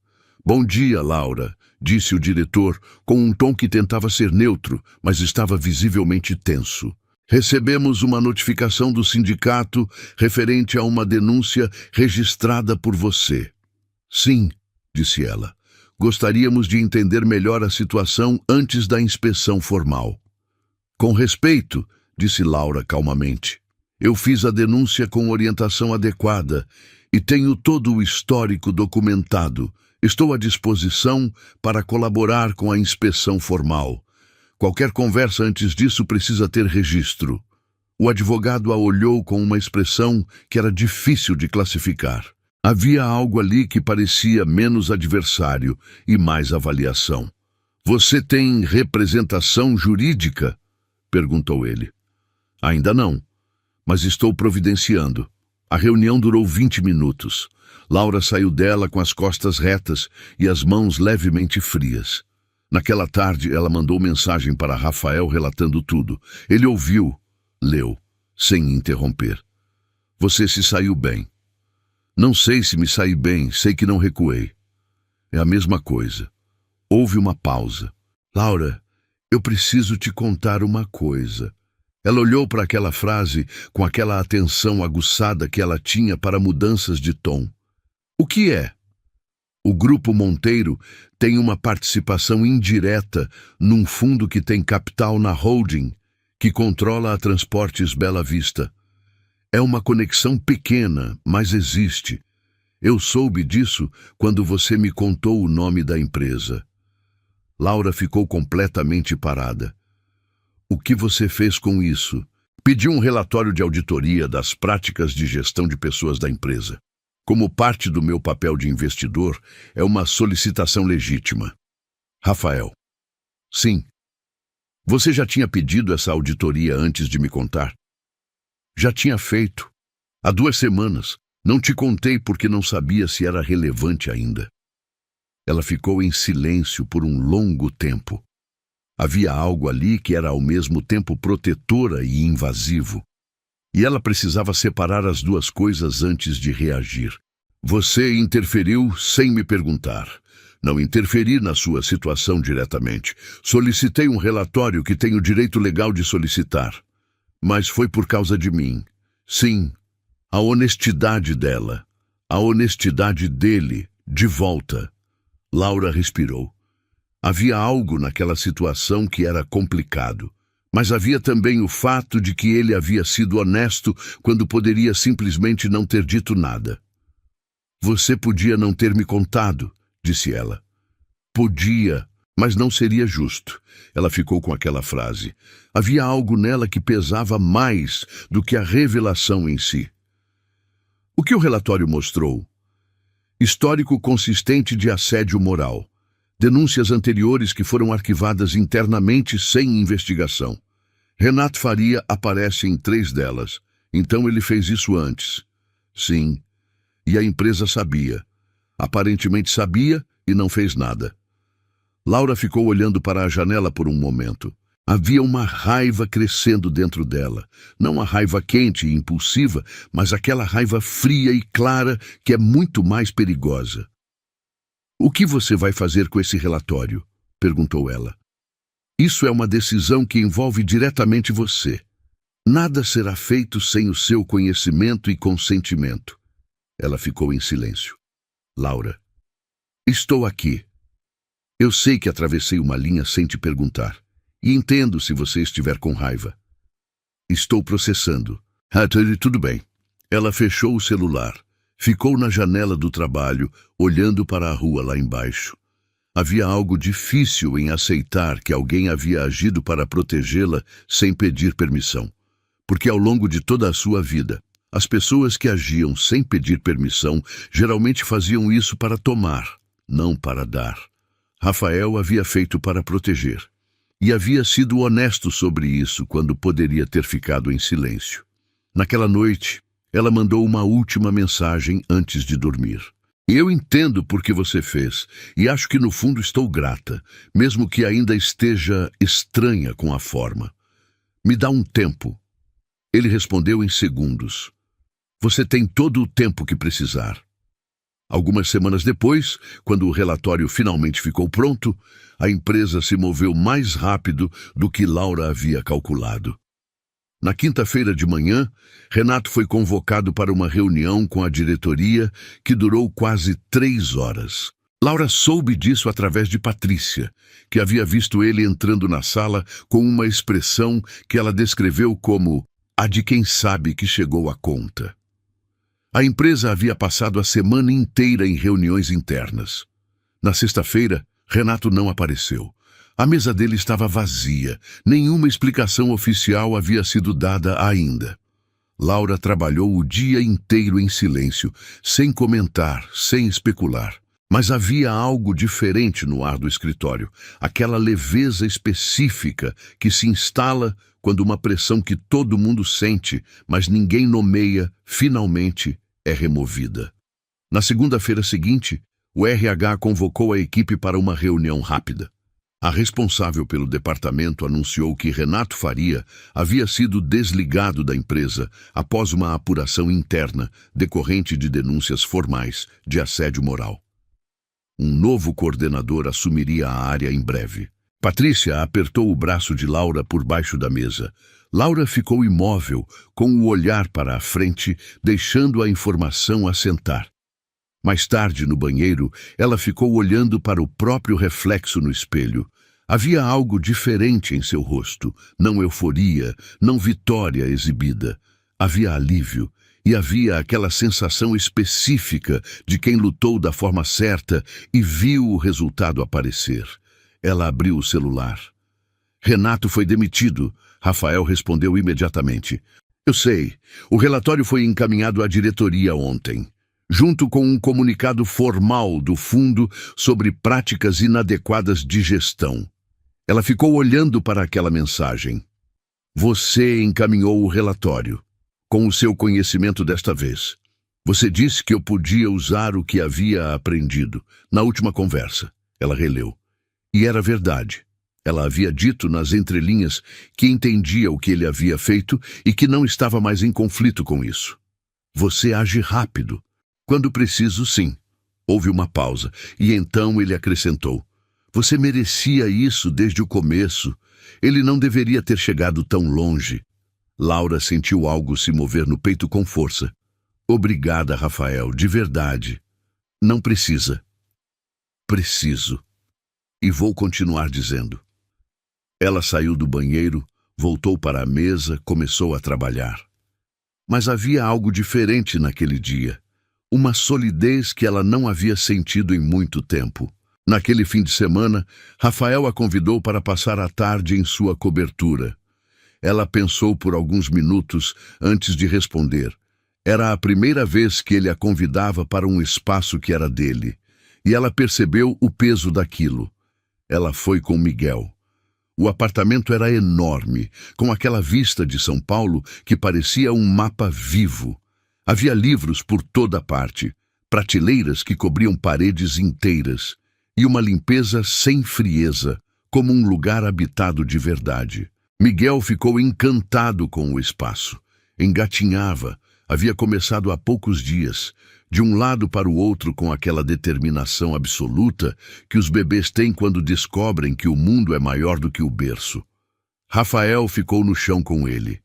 Bom dia, Laura, disse o diretor, com um tom que tentava ser neutro, mas estava visivelmente tenso. Recebemos uma notificação do sindicato referente a uma denúncia registrada por você. Sim, disse ela. Gostaríamos de entender melhor a situação antes da inspeção formal. Com respeito, disse Laura calmamente. Eu fiz a denúncia com orientação adequada e tenho todo o histórico documentado. Estou à disposição para colaborar com a inspeção formal. Qualquer conversa antes disso precisa ter registro. O advogado a olhou com uma expressão que era difícil de classificar. Havia algo ali que parecia menos adversário e mais avaliação. Você tem representação jurídica? Perguntou ele. Ainda não, mas estou providenciando. A reunião durou 20 minutos. Laura saiu dela com as costas retas e as mãos levemente frias. Naquela tarde, ela mandou mensagem para Rafael relatando tudo. Ele ouviu, leu, sem interromper. Você se saiu bem. Não sei se me saí bem, sei que não recuei. É a mesma coisa. Houve uma pausa. Laura, eu preciso te contar uma coisa. Ela olhou para aquela frase com aquela atenção aguçada que ela tinha para mudanças de tom. O que é? O Grupo Monteiro tem uma participação indireta num fundo que tem capital na holding, que controla a Transportes Bela Vista. É uma conexão pequena, mas existe. Eu soube disso quando você me contou o nome da empresa. Laura ficou completamente parada. O que você fez com isso? Pedi um relatório de auditoria das práticas de gestão de pessoas da empresa. Como parte do meu papel de investidor, é uma solicitação legítima. Rafael. Sim. Você já tinha pedido essa auditoria antes de me contar? Já tinha feito. Há 2 semanas. Não te contei porque não sabia se era relevante ainda. Ela ficou em silêncio por um longo tempo. Havia algo ali que era ao mesmo tempo protetora e invasivo. E ela precisava separar as duas coisas antes de reagir. Você interferiu sem me perguntar. Não interferi na sua situação diretamente. Solicitei um relatório que tenho direito legal de solicitar. Mas foi por causa de mim. Sim, a honestidade dela. A honestidade dele, de volta. Laura respirou. Havia algo naquela situação que era complicado. Mas havia também o fato de que ele havia sido honesto quando poderia simplesmente não ter dito nada. Você podia não ter me contado, disse ela. Podia, mas não seria justo. Ela ficou com aquela frase. Havia algo nela que pesava mais do que a revelação em si. O que o relatório mostrou? Histórico consistente de assédio moral. Denúncias anteriores que foram arquivadas internamente sem investigação. Renato Faria aparece em 3 delas. Então ele fez isso antes. Sim. E a empresa sabia. Aparentemente sabia e não fez nada. Laura ficou olhando para a janela por um momento. Havia uma raiva crescendo dentro dela. Não a raiva quente e impulsiva, mas aquela raiva fria e clara que é muito mais perigosa. O que você vai fazer com esse relatório? Perguntou ela. Isso é uma decisão que envolve diretamente você. Nada será feito sem o seu conhecimento e consentimento. Ela ficou em silêncio. Laura. Estou aqui. Eu sei que atravessei uma linha sem te perguntar. E entendo se você estiver com raiva. Estou processando. Tudo bem. Ela fechou o celular. Ficou na janela do trabalho, olhando para a rua lá embaixo. Havia algo difícil em aceitar que alguém havia agido para protegê-la sem pedir permissão. Porque ao longo de toda a sua vida, as pessoas que agiam sem pedir permissão geralmente faziam isso para tomar, não para dar. Rafael havia feito para proteger. E havia sido honesto sobre isso quando poderia ter ficado em silêncio. Naquela noite, ela mandou uma última mensagem antes de dormir. Eu entendo por que você fez, e acho que no fundo estou grata, mesmo que ainda esteja estranha com a forma. Me dá um tempo. Ele respondeu em segundos. Você tem todo o tempo que precisar. Algumas semanas depois, quando o relatório finalmente ficou pronto, a empresa se moveu mais rápido do que Laura havia calculado. Na quinta-feira de manhã, Renato foi convocado para uma reunião com a diretoria que durou quase 3 horas. Laura soube disso através de Patrícia, que havia visto ele entrando na sala com uma expressão que ela descreveu como a de quem sabe que chegou à conta. A empresa havia passado a semana inteira em reuniões internas. Na sexta-feira, Renato não apareceu. A mesa dele estava vazia, nenhuma explicação oficial havia sido dada ainda. Laura trabalhou o dia inteiro em silêncio, sem comentar, sem especular. Mas havia algo diferente no ar do escritório, aquela leveza específica que se instala quando uma pressão que todo mundo sente, mas ninguém nomeia, finalmente é removida. Na segunda-feira seguinte, o RH convocou a equipe para uma reunião rápida. A responsável pelo departamento anunciou que Renato Faria havia sido desligado da empresa após uma apuração interna decorrente de denúncias formais de assédio moral. Um novo coordenador assumiria a área em breve. Patrícia apertou o braço de Laura por baixo da mesa. Laura ficou imóvel, com o olhar para a frente, deixando a informação assentar. Mais tarde, no banheiro, ela ficou olhando para o próprio reflexo no espelho. Havia algo diferente em seu rosto, não euforia, não vitória exibida. Havia alívio, e havia aquela sensação específica de quem lutou da forma certa e viu o resultado aparecer. Ela abriu o celular. Renato foi demitido, Rafael respondeu imediatamente. Eu sei, o relatório foi encaminhado à diretoria ontem, junto com um comunicado formal do fundo sobre práticas inadequadas de gestão. Ela ficou olhando para aquela mensagem. Você encaminhou o relatório, com o seu conhecimento desta vez. Você disse que eu podia usar o que havia aprendido na última conversa. Ela releu. E era verdade. Ela havia dito nas entrelinhas que entendia o que ele havia feito e que não estava mais em conflito com isso. Você age rápido. Quando preciso, sim. Houve uma pausa, e então ele acrescentou. Você merecia isso desde o começo. Ele não deveria ter chegado tão longe. Laura sentiu algo se mover no peito com força. Obrigada, Rafael, de verdade. Não precisa. Preciso. E vou continuar dizendo. Ela saiu do banheiro, voltou para a mesa, começou a trabalhar. Mas havia algo diferente naquele dia. Uma solidez que ela não havia sentido em muito tempo. Naquele fim de semana, Rafael a convidou para passar a tarde em sua cobertura. Ela pensou por alguns minutos antes de responder. Era a primeira vez que ele a convidava para um espaço que era dele, e ela percebeu o peso daquilo. Ela foi com Miguel. O apartamento era enorme, com aquela vista de São Paulo que parecia um mapa vivo. Havia livros por toda parte, prateleiras que cobriam paredes inteiras, e uma limpeza sem frieza, como um lugar habitado de verdade. Miguel ficou encantado com o espaço. Engatinhava, havia começado há poucos dias, de um lado para o outro com aquela determinação absoluta que os bebês têm quando descobrem que o mundo é maior do que o berço. Rafael ficou no chão com ele.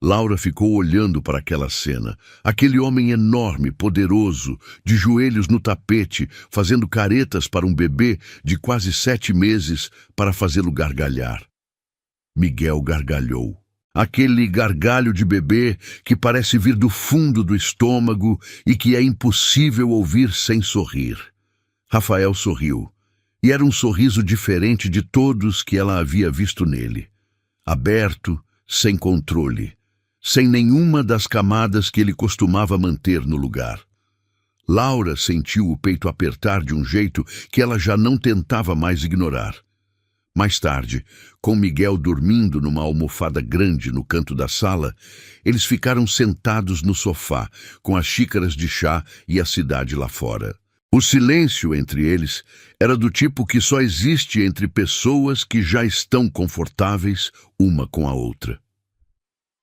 Laura ficou olhando para aquela cena, aquele homem enorme, poderoso, de joelhos no tapete, fazendo caretas para um bebê de quase 7 meses para fazê-lo gargalhar. Miguel gargalhou. Aquele gargalho de bebê que parece vir do fundo do estômago e que é impossível ouvir sem sorrir. Rafael sorriu, e era um sorriso diferente de todos que ela havia visto nele. Aberto, sem controle, sem nenhuma das camadas que ele costumava manter no lugar. Laura sentiu o peito apertar de um jeito que ela já não tentava mais ignorar. Mais tarde, com Miguel dormindo numa almofada grande no canto da sala, eles ficaram sentados no sofá, com as xícaras de chá e a cidade lá fora. O silêncio entre eles era do tipo que só existe entre pessoas que já estão confortáveis uma com a outra.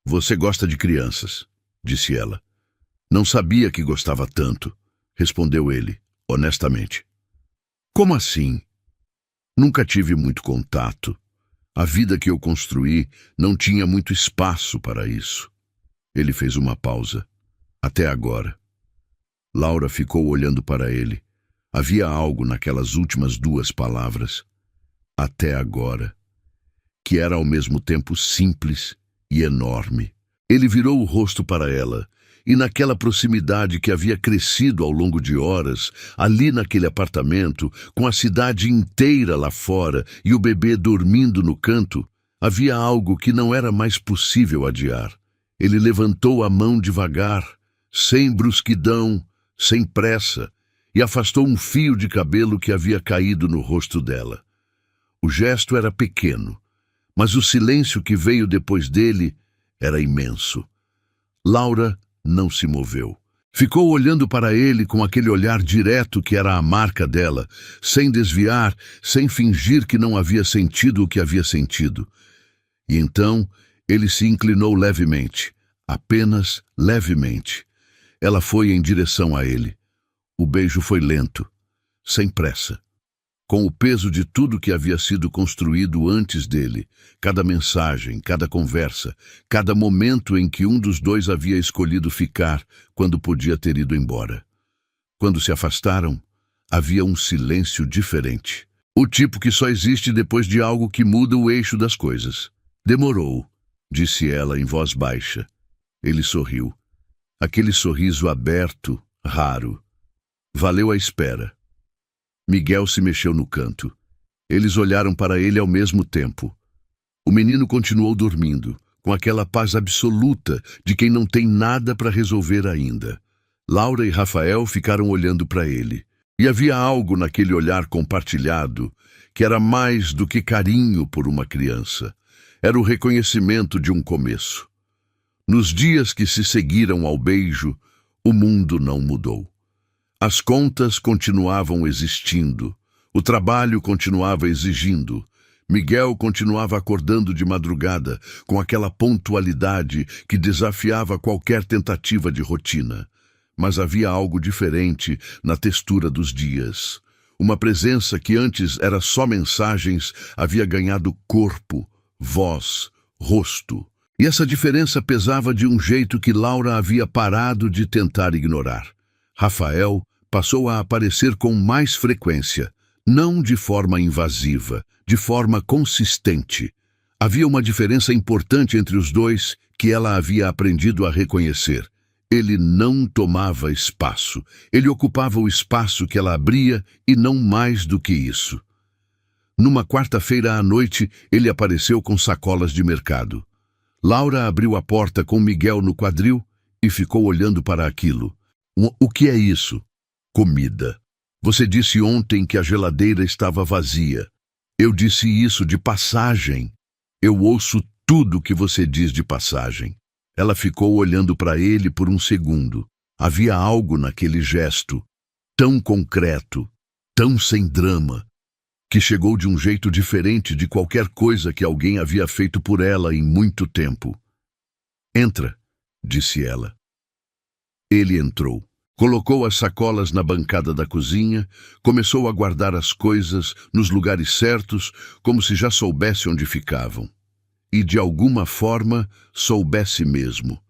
Você gosta de crianças, disse ela. Não sabia que gostava tanto, respondeu ele, honestamente. Como assim? Nunca tive muito contato. A vida que eu construí não tinha muito espaço para isso. Ele fez uma pausa. Até agora. Laura ficou olhando para ele. Havia algo naquelas últimas duas palavras, até agora, que era ao mesmo tempo simples e enorme. Ele virou o rosto para ela, e naquela proximidade que havia crescido ao longo de horas, ali naquele apartamento, com a cidade inteira lá fora e o bebê dormindo no canto, havia algo que não era mais possível adiar. Ele levantou a mão devagar, sem brusquidão, sem pressa, e afastou um fio de cabelo que havia caído no rosto dela. O gesto era pequeno, mas o silêncio que veio depois dele era imenso. Laura não se moveu. Ficou olhando para ele com aquele olhar direto que era a marca dela, sem desviar, sem fingir que não havia sentido o que havia sentido. E então ele se inclinou levemente, apenas levemente. Ela foi em direção a ele. O beijo foi lento, sem pressa. Com o peso de tudo que havia sido construído antes dele, cada mensagem, cada conversa, cada momento em que um dos dois havia escolhido ficar quando podia ter ido embora. Quando se afastaram, havia um silêncio diferente. O tipo que só existe depois de algo que muda o eixo das coisas. Demorou, disse ela em voz baixa. Ele sorriu. Aquele sorriso aberto, raro. Valeu a espera. Miguel se mexeu no canto. Eles olharam para ele ao mesmo tempo. O menino continuou dormindo, com aquela paz absoluta de quem não tem nada para resolver ainda. Laura e Rafael ficaram olhando para ele. E havia algo naquele olhar compartilhado que era mais do que carinho por uma criança. Era o reconhecimento de um começo. Nos dias que se seguiram ao beijo, o mundo não mudou. As contas continuavam existindo, o trabalho continuava exigindo, Miguel continuava acordando de madrugada com aquela pontualidade que desafiava qualquer tentativa de rotina. Mas havia algo diferente na textura dos dias. Uma presença que antes era só mensagens havia ganhado corpo, voz, rosto. E essa diferença pesava de um jeito que Laura havia parado de tentar ignorar. Rafael passou a aparecer com mais frequência, não de forma invasiva, de forma consistente. Havia uma diferença importante entre os dois que ela havia aprendido a reconhecer. Ele não tomava espaço. Ele ocupava o espaço que ela abria e não mais do que isso. Numa quarta-feira à noite, ele apareceu com sacolas de mercado. Laura abriu a porta com Miguel no quadril e ficou olhando para aquilo. O que é isso? Comida. Você disse ontem que a geladeira estava vazia. Eu disse isso de passagem. Eu ouço tudo que você diz de passagem. Ela ficou olhando para ele por um segundo. Havia algo naquele gesto, tão concreto, tão sem drama, que chegou de um jeito diferente de qualquer coisa que alguém havia feito por ela em muito tempo. Entra, disse ela. Ele entrou. Colocou as sacolas na bancada da cozinha, começou a guardar as coisas nos lugares certos, como se já soubesse onde ficavam. E, de alguma forma, soubesse mesmo.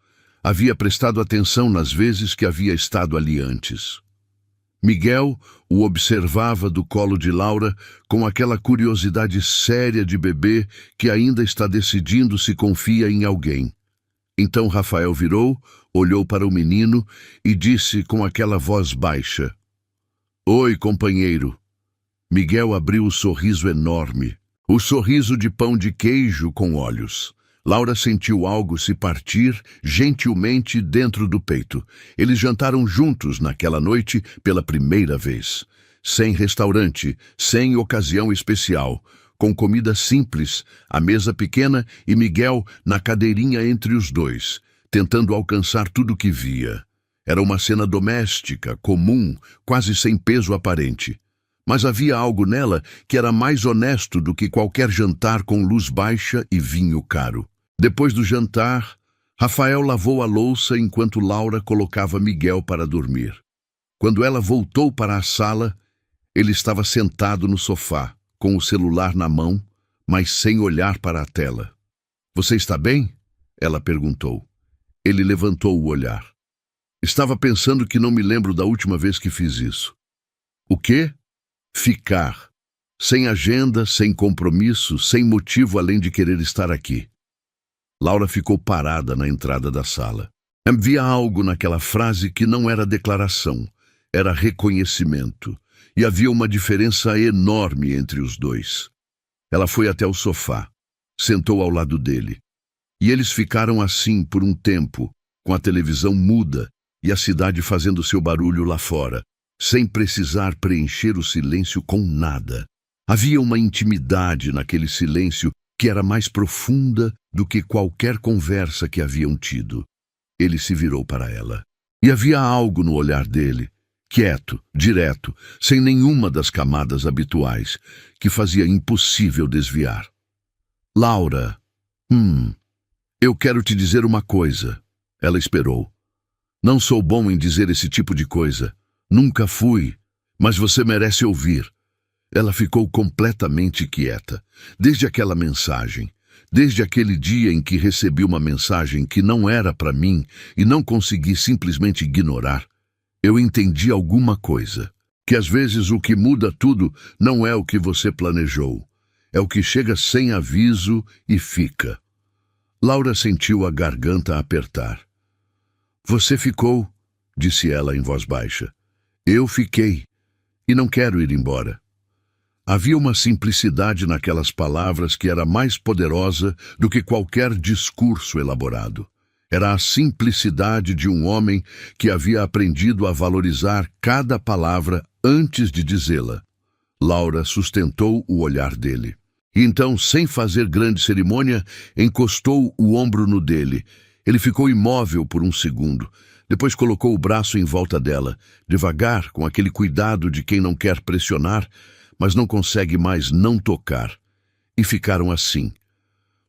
Havia prestado atenção nas vezes que havia estado ali antes. Miguel o observava do colo de Laura com aquela curiosidade séria de bebê que ainda está decidindo se confia em alguém. Então Rafael virou, olhou para o menino e disse com aquela voz baixa: Oi, companheiro. Miguel abriu o sorriso enorme, o sorriso de pão de queijo com olhos. Laura sentiu algo se partir gentilmente dentro do peito. Eles jantaram juntos naquela noite pela primeira vez. Sem restaurante, sem ocasião especial, com comida simples, a mesa pequena e Miguel na cadeirinha entre os dois, tentando alcançar tudo o que via. Era uma cena doméstica, comum, quase sem peso aparente. Mas havia algo nela que era mais honesto do que qualquer jantar com luz baixa e vinho caro. Depois do jantar, Rafael lavou a louça enquanto Laura colocava Miguel para dormir. Quando ela voltou para a sala, ele estava sentado no sofá, com o celular na mão, mas sem olhar para a tela. "Você está bem?" ela perguntou. Ele levantou o olhar. "Estava pensando que não me lembro da última vez que fiz isso." "O quê?" "Ficar. Sem agenda, sem compromisso, sem motivo além de querer estar aqui." Laura ficou parada na entrada da sala. Havia algo naquela frase que não era declaração, era reconhecimento, e havia uma diferença enorme entre os dois. Ela foi até o sofá, sentou ao lado dele, e eles ficaram assim por um tempo, com a televisão muda e a cidade fazendo seu barulho lá fora, sem precisar preencher o silêncio com nada. Havia uma intimidade naquele silêncio que era mais profunda do que qualquer conversa que haviam tido. Ele se virou para ela. E havia algo no olhar dele, quieto, direto, sem nenhuma das camadas habituais, que fazia impossível desviar. "Laura, eu quero te dizer uma coisa." Ela esperou. "Não sou bom em dizer esse tipo de coisa. Nunca fui, mas você merece ouvir." Ela ficou completamente quieta. Desde aquela mensagem, desde aquele dia em que recebi uma mensagem que não era para mim e não consegui simplesmente ignorar, eu entendi alguma coisa. Que às vezes o que muda tudo não é o que você planejou. É o que chega sem aviso e fica. Laura sentiu a garganta apertar. "Você ficou", disse ela em voz baixa. "Eu fiquei, e não quero ir embora." Havia uma simplicidade naquelas palavras que era mais poderosa do que qualquer discurso elaborado. Era a simplicidade de um homem que havia aprendido a valorizar cada palavra antes de dizê-la. Laura sustentou o olhar dele. E então, sem fazer grande cerimônia, encostou o ombro no dele. Ele ficou imóvel por um segundo. Depois colocou o braço em volta dela, devagar, com aquele cuidado de quem não quer pressionar, mas não consegue mais não tocar. E ficaram assim,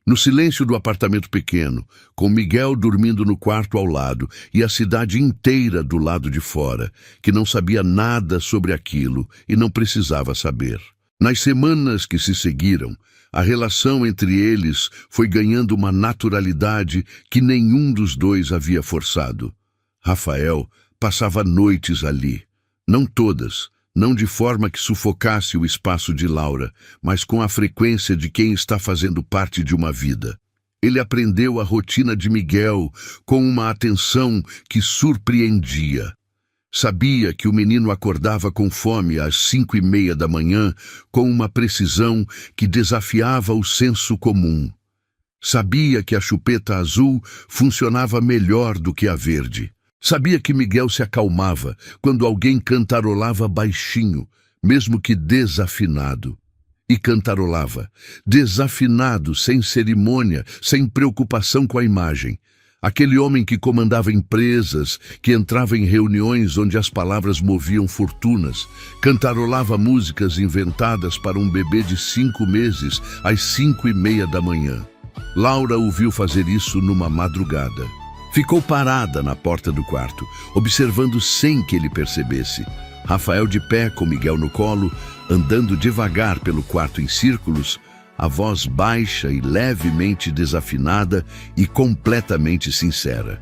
no silêncio do apartamento pequeno, com Miguel dormindo no quarto ao lado e a cidade inteira do lado de fora, que não sabia nada sobre aquilo e não precisava saber. Nas semanas que se seguiram, a relação entre eles foi ganhando uma naturalidade que nenhum dos dois havia forçado. Rafael passava noites ali, não todas, não de forma que sufocasse o espaço de Laura, mas com a frequência de quem está fazendo parte de uma vida. Ele aprendeu a rotina de Miguel com uma atenção que surpreendia. Sabia que o menino acordava com fome às 5:30 da manhã, com uma precisão que desafiava o senso comum. Sabia que a chupeta azul funcionava melhor do que a verde. Sabia que Miguel se acalmava quando alguém cantarolava baixinho, mesmo que desafinado. E cantarolava, desafinado, sem cerimônia, sem preocupação com a imagem. Aquele homem que comandava empresas, que entrava em reuniões onde as palavras moviam fortunas, cantarolava músicas inventadas para um bebê de 5 meses às 5:30 da manhã. Laura o viu fazer isso numa madrugada. Ficou parada na porta do quarto, observando sem que ele percebesse. Rafael de pé, com Miguel no colo, andando devagar pelo quarto em círculos, a voz baixa e levemente desafinada e completamente sincera.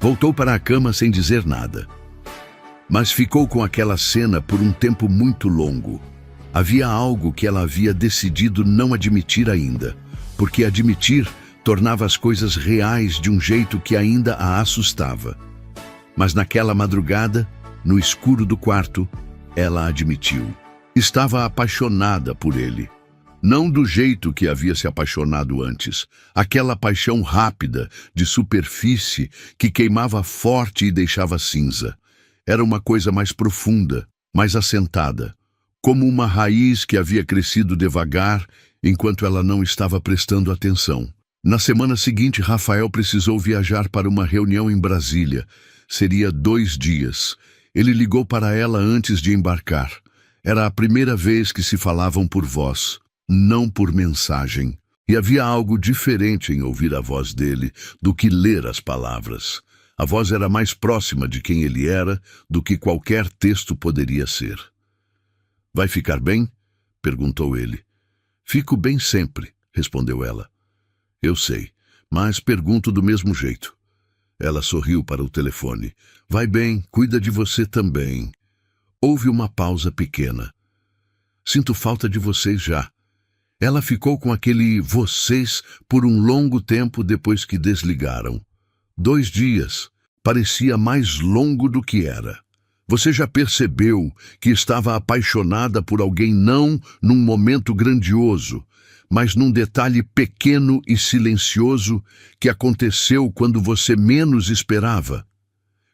Voltou para a cama sem dizer nada. Mas ficou com aquela cena por um tempo muito longo. Havia algo que ela havia decidido não admitir ainda, porque admitir tornava as coisas reais de um jeito que ainda a assustava. Mas naquela madrugada, no escuro do quarto, ela admitiu. Estava apaixonada por ele. Não do jeito que havia se apaixonado antes. Aquela paixão rápida, de superfície, que queimava forte e deixava cinza. Era uma coisa mais profunda, mais assentada. Como uma raiz que havia crescido devagar, enquanto ela não estava prestando atenção. Na semana seguinte, Rafael precisou viajar para uma reunião em Brasília. Seria 2 dias. Ele ligou para ela antes de embarcar. Era a primeira vez que se falavam por voz, não por mensagem. E havia algo diferente em ouvir a voz dele do que ler as palavras. A voz era mais próxima de quem ele era do que qualquer texto poderia ser. "Vai ficar bem?" perguntou ele. "Fico bem sempre", respondeu ela. "Eu sei, mas pergunto do mesmo jeito." Ela sorriu para o telefone. "Vai bem, cuida de você também." Houve uma pausa pequena. "Sinto falta de vocês já." Ela ficou com aquele "vocês" por um longo tempo depois que desligaram. 2 dias. Parecia mais longo do que era. Você já percebeu que estava apaixonada por alguém não num momento grandioso, mas num detalhe pequeno e silencioso que aconteceu quando você menos esperava?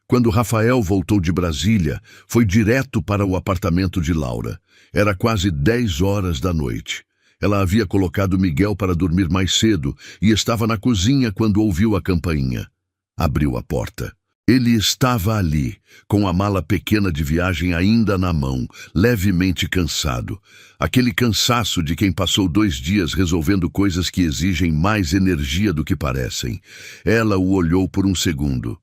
Quando Rafael voltou de Brasília, foi direto para o apartamento de Laura. Era quase 10 horas da noite. Ela havia colocado Miguel para dormir mais cedo e estava na cozinha quando ouviu a campainha. Abriu a porta. Ele estava ali, com a mala pequena de viagem ainda na mão, levemente cansado. Aquele cansaço de quem passou 2 dias resolvendo coisas que exigem mais energia do que parecem. Ela o olhou por um segundo.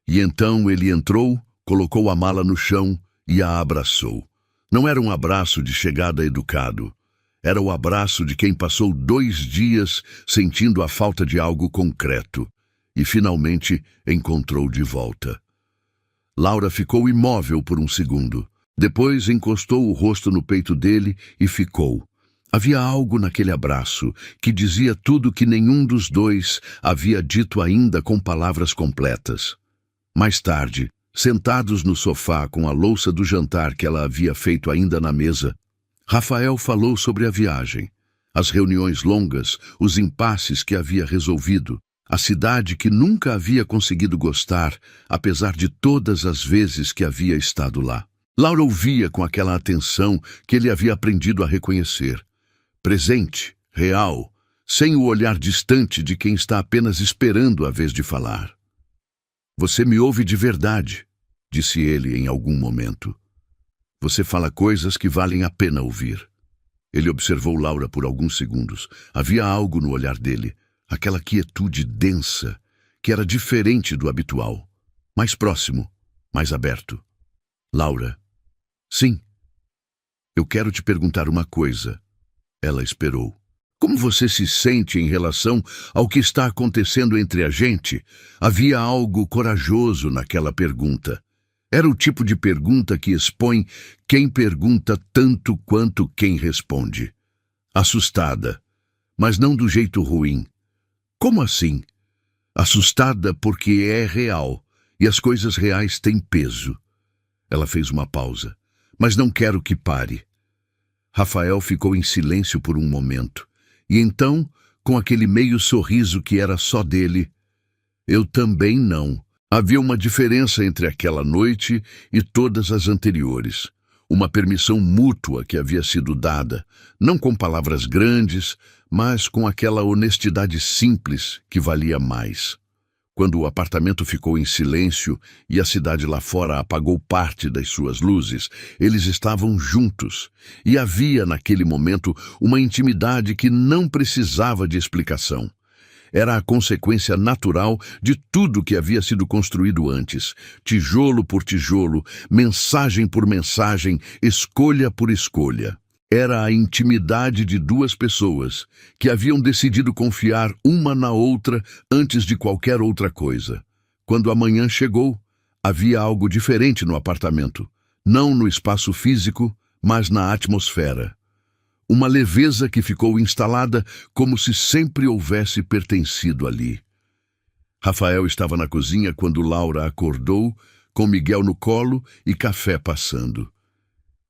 E então ele entrou, colocou a mala no chão e a abraçou. Não era um abraço de chegada educado. Era o abraço de quem passou 2 dias sentindo a falta de algo concreto. E finalmente encontrou de volta. Laura ficou imóvel por um segundo. Depois encostou o rosto no peito dele e ficou. Havia algo naquele abraço que dizia tudo que nenhum dos dois havia dito ainda com palavras completas. Mais tarde, sentados no sofá com a louça do jantar que ela havia feito ainda na mesa, Rafael falou sobre a viagem, as reuniões longas, os impasses que havia resolvido, a cidade que nunca havia conseguido gostar, apesar de todas as vezes que havia estado lá. Laura ouvia com aquela atenção que ele havia aprendido a reconhecer. Presente, real, sem o olhar distante de quem está apenas esperando a vez de falar. "Você me ouve de verdade", disse ele em algum momento. "Você fala coisas que valem a pena ouvir." Ele observou Laura por alguns segundos. Havia algo no olhar dele. Aquela quietude densa, que era diferente do habitual. Mais próximo, mais aberto. "Laura." "Sim." "Eu quero te perguntar uma coisa." Ela esperou. "Como você se sente em relação ao que está acontecendo entre a gente?" Havia algo corajoso naquela pergunta. Era o tipo de pergunta que expõe quem pergunta tanto quanto quem responde. Assustada, mas não do jeito ruim. "Como assim?" "Assustada porque é real, e as coisas reais têm peso." Ela fez uma pausa. "Mas não quero que pare." Rafael ficou em silêncio por um momento, e então, com aquele meio sorriso que era só dele, "Eu também não." Havia uma diferença entre aquela noite e todas as anteriores. Uma permissão mútua que havia sido dada, não com palavras grandes, mas com aquela honestidade simples que valia mais. Quando o apartamento ficou em silêncio e a cidade lá fora apagou parte das suas luzes, eles estavam juntos. E havia, naquele momento, uma intimidade que não precisava de explicação. Era a consequência natural de tudo que havia sido construído antes, tijolo por tijolo, mensagem por mensagem, escolha por escolha. Era a intimidade de 2 pessoas que haviam decidido confiar uma na outra antes de qualquer outra coisa. Quando a manhã chegou, havia algo diferente no apartamento, não no espaço físico, mas na atmosfera. Uma leveza que ficou instalada como se sempre houvesse pertencido ali. Rafael estava na cozinha quando Laura acordou, com Miguel no colo e café passando.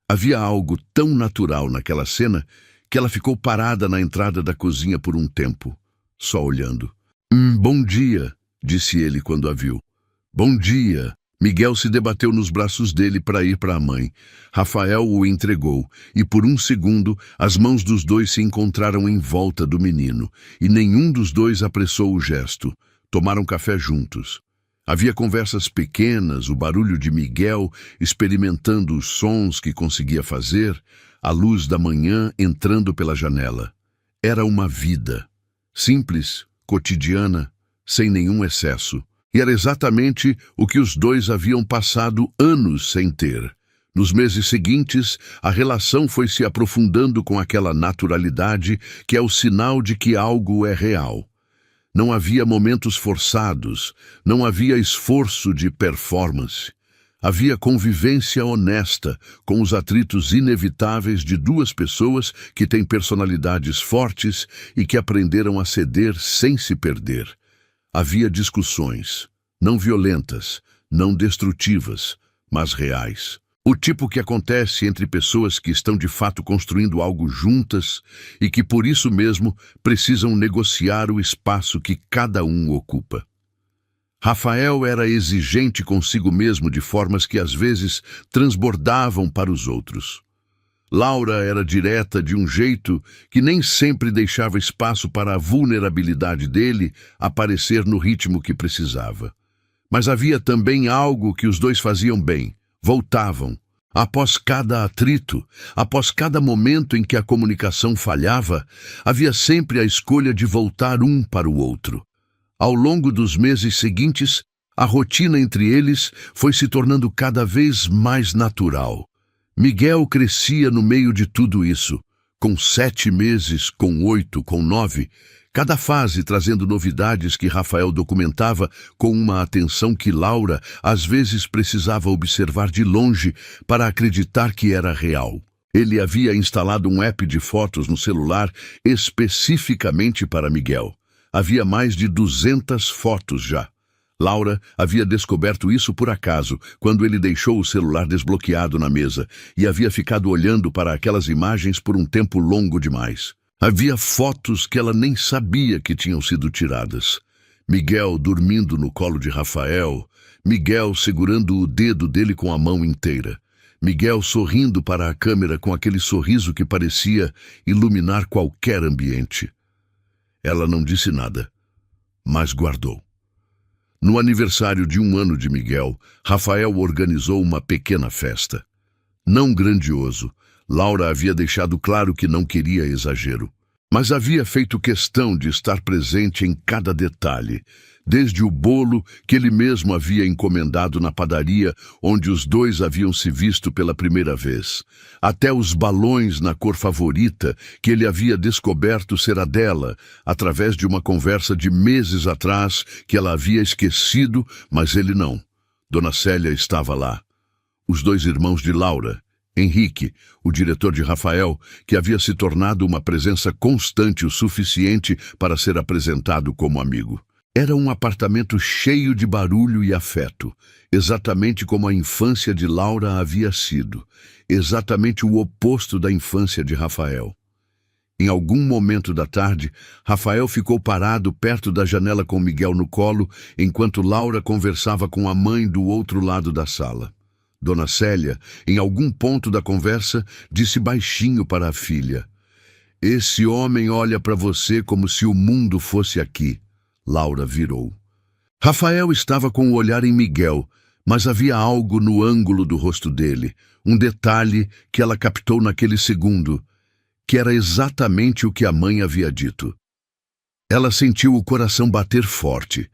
Havia algo tão natural naquela cena que ela ficou parada na entrada da cozinha por um tempo, só olhando. Bom dia", disse ele quando a viu. "Bom dia." Miguel se debateu nos braços dele para ir para a mãe. Rafael o entregou, e por um segundo as mãos dos dois se encontraram em volta do menino, e nenhum dos dois apressou o gesto. Tomaram café juntos. Havia conversas pequenas, o barulho de Miguel experimentando os sons que conseguia fazer, a luz da manhã entrando pela janela. Era uma vida, simples, cotidiana, sem nenhum excesso. E era exatamente o que os dois haviam passado anos sem ter. Nos meses seguintes, a relação foi se aprofundando com aquela naturalidade que é o sinal de que algo é real. Não havia momentos forçados, não havia esforço de performance. Havia convivência honesta com os atritos inevitáveis de duas pessoas que têm personalidades fortes e que aprenderam a ceder sem se perder. Havia discussões, não violentas, não destrutivas, mas reais. O tipo que acontece entre pessoas que estão de fato construindo algo juntas e que por isso mesmo precisam negociar o espaço que cada um ocupa. Rafael era exigente consigo mesmo de formas que às vezes transbordavam para os outros. Laura era direta de um jeito que nem sempre deixava espaço para a vulnerabilidade dele aparecer no ritmo que precisava. Mas havia também algo que os dois faziam bem. Voltavam. Após cada atrito, após cada momento em que a comunicação falhava, havia sempre a escolha de voltar um para o outro. Ao longo dos meses seguintes, a rotina entre eles foi se tornando cada vez mais natural. Miguel crescia no meio de tudo isso, com 7 meses, com 8, com 9, cada fase trazendo novidades que Rafael documentava com uma atenção que Laura às vezes precisava observar de longe para acreditar que era real. Ele havia instalado um app de fotos no celular especificamente para Miguel. Havia mais de 200 fotos já. Laura havia descoberto isso por acaso, quando ele deixou o celular desbloqueado na mesa e havia ficado olhando para aquelas imagens por um tempo longo demais. Havia fotos que ela nem sabia que tinham sido tiradas. Miguel dormindo no colo de Rafael, Miguel segurando o dedo dele com a mão inteira, Miguel sorrindo para a câmera com aquele sorriso que parecia iluminar qualquer ambiente. Ela não disse nada, mas guardou. No aniversário de 1 ano de Miguel, Rafael organizou uma pequena festa. Não grandioso, Laura havia deixado claro que não queria exagero, mas havia feito questão de estar presente em cada detalhe, desde o bolo que ele mesmo havia encomendado na padaria onde os dois haviam se visto pela primeira vez, até os balões na cor favorita que ele havia descoberto ser a dela, através de uma conversa de meses atrás que ela havia esquecido, mas ele não. Dona Célia estava lá. Os 2 irmãos de Laura, Henrique, o diretor de Rafael, que havia se tornado uma presença constante o suficiente para ser apresentado como amigo. Era um apartamento cheio de barulho e afeto, exatamente como a infância de Laura havia sido, exatamente o oposto da infância de Rafael. Em algum momento da tarde, Rafael ficou parado perto da janela com Miguel no colo, enquanto Laura conversava com a mãe do outro lado da sala. Dona Célia, em algum ponto da conversa, disse baixinho para a filha: "Esse homem olha para você como se o mundo fosse aqui." Laura virou. Rafael estava com o olhar em Miguel, mas havia algo no ângulo do rosto dele, um detalhe que ela captou naquele segundo, que era exatamente o que a mãe havia dito. Ela sentiu o coração bater forte.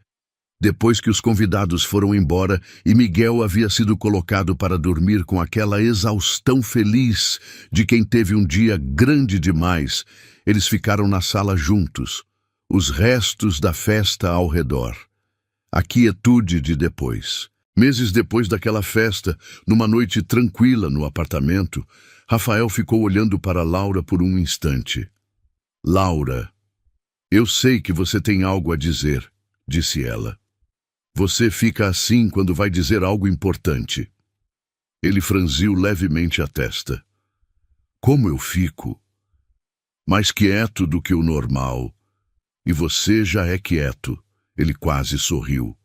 Depois que os convidados foram embora e Miguel havia sido colocado para dormir com aquela exaustão feliz de quem teve um dia grande demais, eles ficaram na sala juntos, os restos da festa ao redor. A quietude de depois. Meses depois daquela festa, numa noite tranquila no apartamento, Rafael ficou olhando para Laura por um instante. "Laura, eu sei que você tem algo a dizer", disse ela. "Você fica assim quando vai dizer algo importante." Ele franziu levemente a testa. "Como eu fico? Mais quieto do que o normal. E você já é quieto." Ele quase sorriu.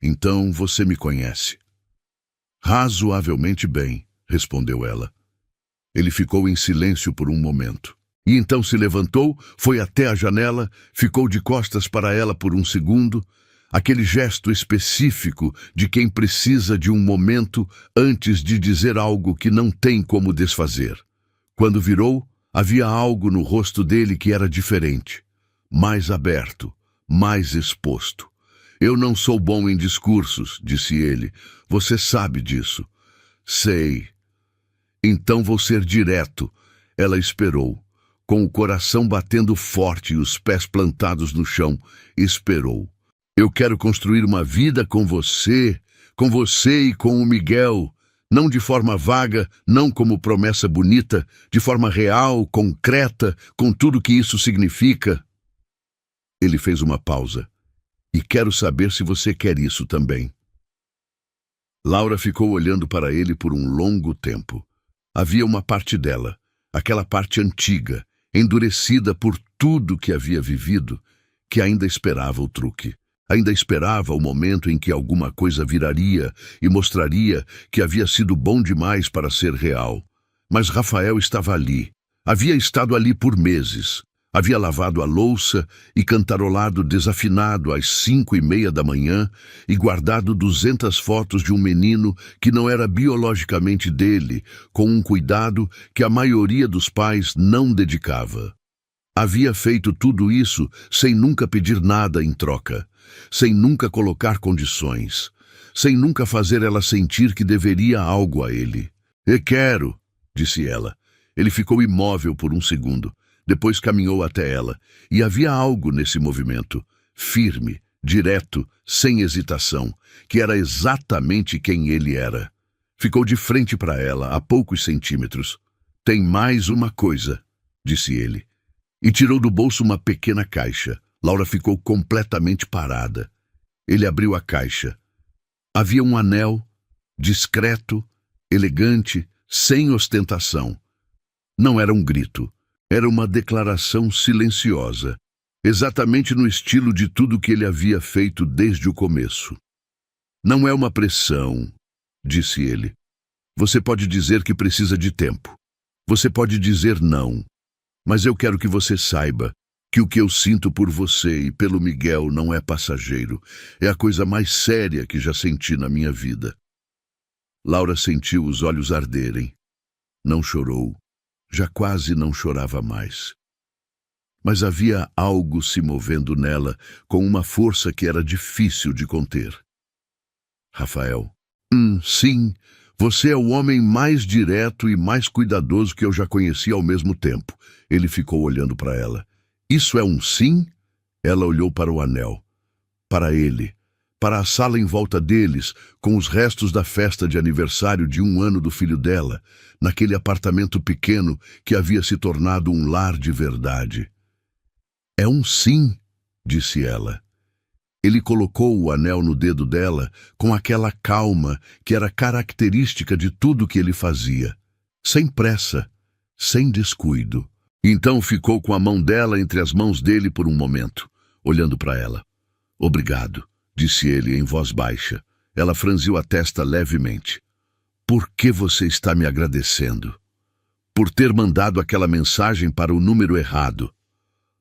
"Então você me conhece." "Razoavelmente bem", respondeu ela. Ele ficou em silêncio por um momento. E então se levantou, foi até a janela, ficou de costas para ela por um segundo. aquele gesto específico de quem precisa de um momento antes de dizer algo que não tem como desfazer. Quando virou, havia algo no rosto dele que era diferente, mais aberto, mais exposto. Eu não sou bom em discursos, disse ele. Você sabe disso. Sei. Então vou ser direto. Ela esperou, com o coração batendo forte e os pés plantados no chão. Esperou. Eu quero construir uma vida com você e com o Miguel. Não de forma vaga, não como promessa bonita, de forma real, concreta, com tudo que isso significa. Ele fez uma pausa. E quero saber se você quer isso também. Laura ficou olhando para ele por um longo tempo. Havia uma parte dela, aquela parte antiga, endurecida por tudo que havia vivido, que ainda esperava o truque. Ainda esperava o momento em que alguma coisa viraria e mostraria que havia sido bom demais para ser real. Mas Rafael estava ali. Havia estado ali por meses. Havia lavado a louça e cantarolado desafinado às 5:30 da manhã e guardado 200 fotos de um menino que não era biologicamente dele, com um cuidado que a maioria dos pais não dedicava. Havia feito tudo isso sem nunca pedir nada em troca, sem nunca colocar condições, sem nunca fazer ela sentir que deveria algo a ele. "Eu quero", disse ela. Ele ficou imóvel por um segundo. Depois caminhou até ela, e havia algo nesse movimento, firme, direto, sem hesitação, que era exatamente quem ele era. Ficou de frente para ela, a poucos centímetros. "Tem mais uma coisa", disse ele. E tirou do bolso uma pequena caixa. Laura ficou completamente parada. Ele abriu a caixa. Havia um anel, discreto, elegante, sem ostentação. Não era um grito. Era uma declaração silenciosa, exatamente no estilo de tudo que ele havia feito desde o começo. "Não é uma pressão", disse ele. "Você pode dizer que precisa de tempo. Você pode dizer não. Mas eu quero que você saiba que o que eu sinto por você e pelo Miguel não é passageiro. É a coisa mais séria que já senti na minha vida." Laura sentiu os olhos arderem. Não chorou. Já quase não chorava mais. Mas havia algo se movendo nela com uma força que era difícil de conter. "Rafael, sim, você é o homem mais direto e mais cuidadoso que eu já conheci ao mesmo tempo." Ele ficou olhando para ela. "Isso é um sim?" Ela olhou para o anel. Para ele. Para a sala em volta deles, com os restos da festa de aniversário de 1 ano do filho dela, naquele apartamento pequeno que havia se tornado um lar de verdade. "É um sim", disse ela. Ele colocou o anel no dedo dela com aquela calma que era característica de tudo que ele fazia, sem pressa, sem descuido. Então ficou com a mão dela entre as mãos dele por um momento, olhando para ela. "Obrigado", disse ele em voz baixa. Ela franziu a testa levemente. "Por que você está me agradecendo?" "Por ter mandado aquela mensagem para o número errado."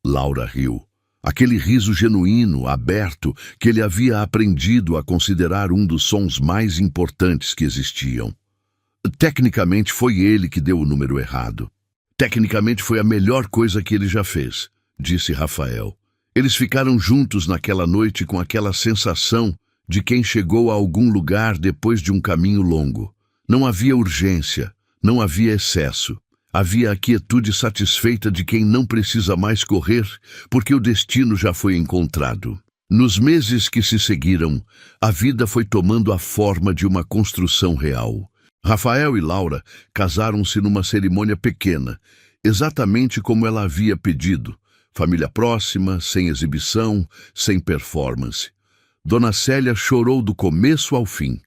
Laura riu. Aquele riso genuíno, aberto, que ele havia aprendido a considerar um dos sons mais importantes que existiam. Tecnicamente foi ele que deu o número errado. Tecnicamente foi a melhor coisa que ele já fez, disse Rafael. Eles ficaram juntos naquela noite com aquela sensação de quem chegou a algum lugar depois de um caminho longo. Não havia urgência, não havia excesso. Havia a quietude satisfeita de quem não precisa mais correr, porque o destino já foi encontrado. Nos meses que se seguiram, a vida foi tomando a forma de uma construção real. Rafael e Laura casaram-se numa cerimônia pequena, exatamente como ela havia pedido. Família próxima, sem exibição, sem performance. Dona Célia chorou do começo ao fim.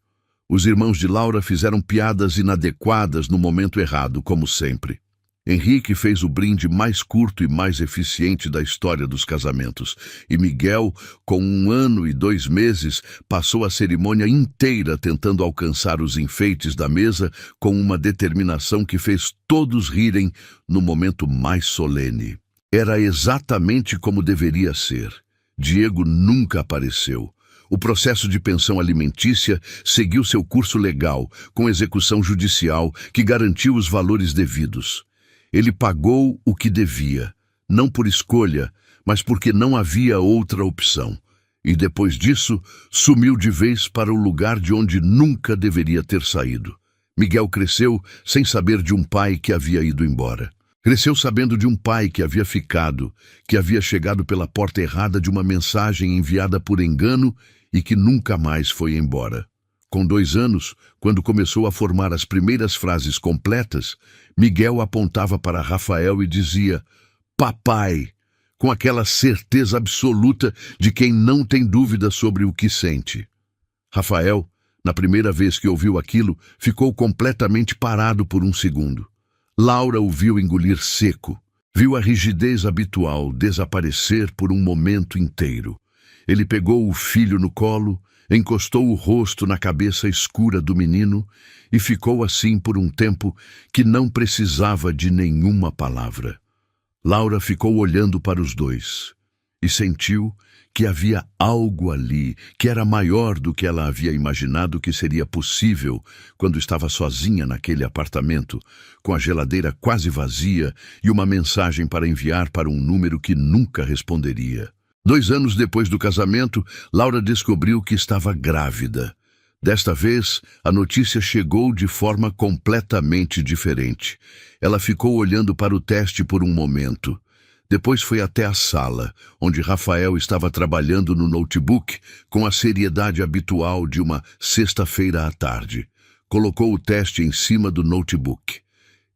Os irmãos de Laura fizeram piadas inadequadas no momento errado, como sempre. Henrique fez o brinde mais curto e mais eficiente da história dos casamentos, e Miguel, com 1 ano e 2 meses, passou a cerimônia inteira tentando alcançar os enfeites da mesa com uma determinação que fez todos rirem no momento mais solene. Era exatamente como deveria ser. Diego nunca apareceu. O processo de pensão alimentícia seguiu seu curso legal, com execução judicial que garantiu os valores devidos. Ele pagou o que devia, não por escolha, mas porque não havia outra opção. E depois disso, sumiu de vez para o lugar de onde nunca deveria ter saído. Miguel cresceu sem saber de um pai que havia ido embora. Cresceu sabendo de um pai que havia ficado, que havia chegado pela porta errada de uma mensagem enviada por engano e que nunca mais foi embora. Com 2 anos, quando começou a formar as primeiras frases completas, Miguel apontava para Rafael e dizia: "Papai", com aquela certeza absoluta de quem não tem dúvida sobre o que sente. Rafael, na primeira vez que ouviu aquilo, ficou completamente parado por um segundo. Laura o viu engolir seco. Viu a rigidez habitual desaparecer por um momento inteiro. Ele pegou o filho no colo, encostou o rosto na cabeça escura do menino e ficou assim por um tempo que não precisava de nenhuma palavra. Laura ficou olhando para os dois e sentiu que havia algo ali que era maior do que ela havia imaginado que seria possível quando estava sozinha naquele apartamento, com a geladeira quase vazia e uma mensagem para enviar para um número que nunca responderia. 2 anos depois do casamento, Laura descobriu que estava grávida. Desta vez, a notícia chegou de forma completamente diferente. Ela ficou olhando para o teste por um momento. Depois foi até a sala, onde Rafael estava trabalhando no notebook com a seriedade habitual de uma sexta-feira à tarde. Colocou o teste em cima do notebook.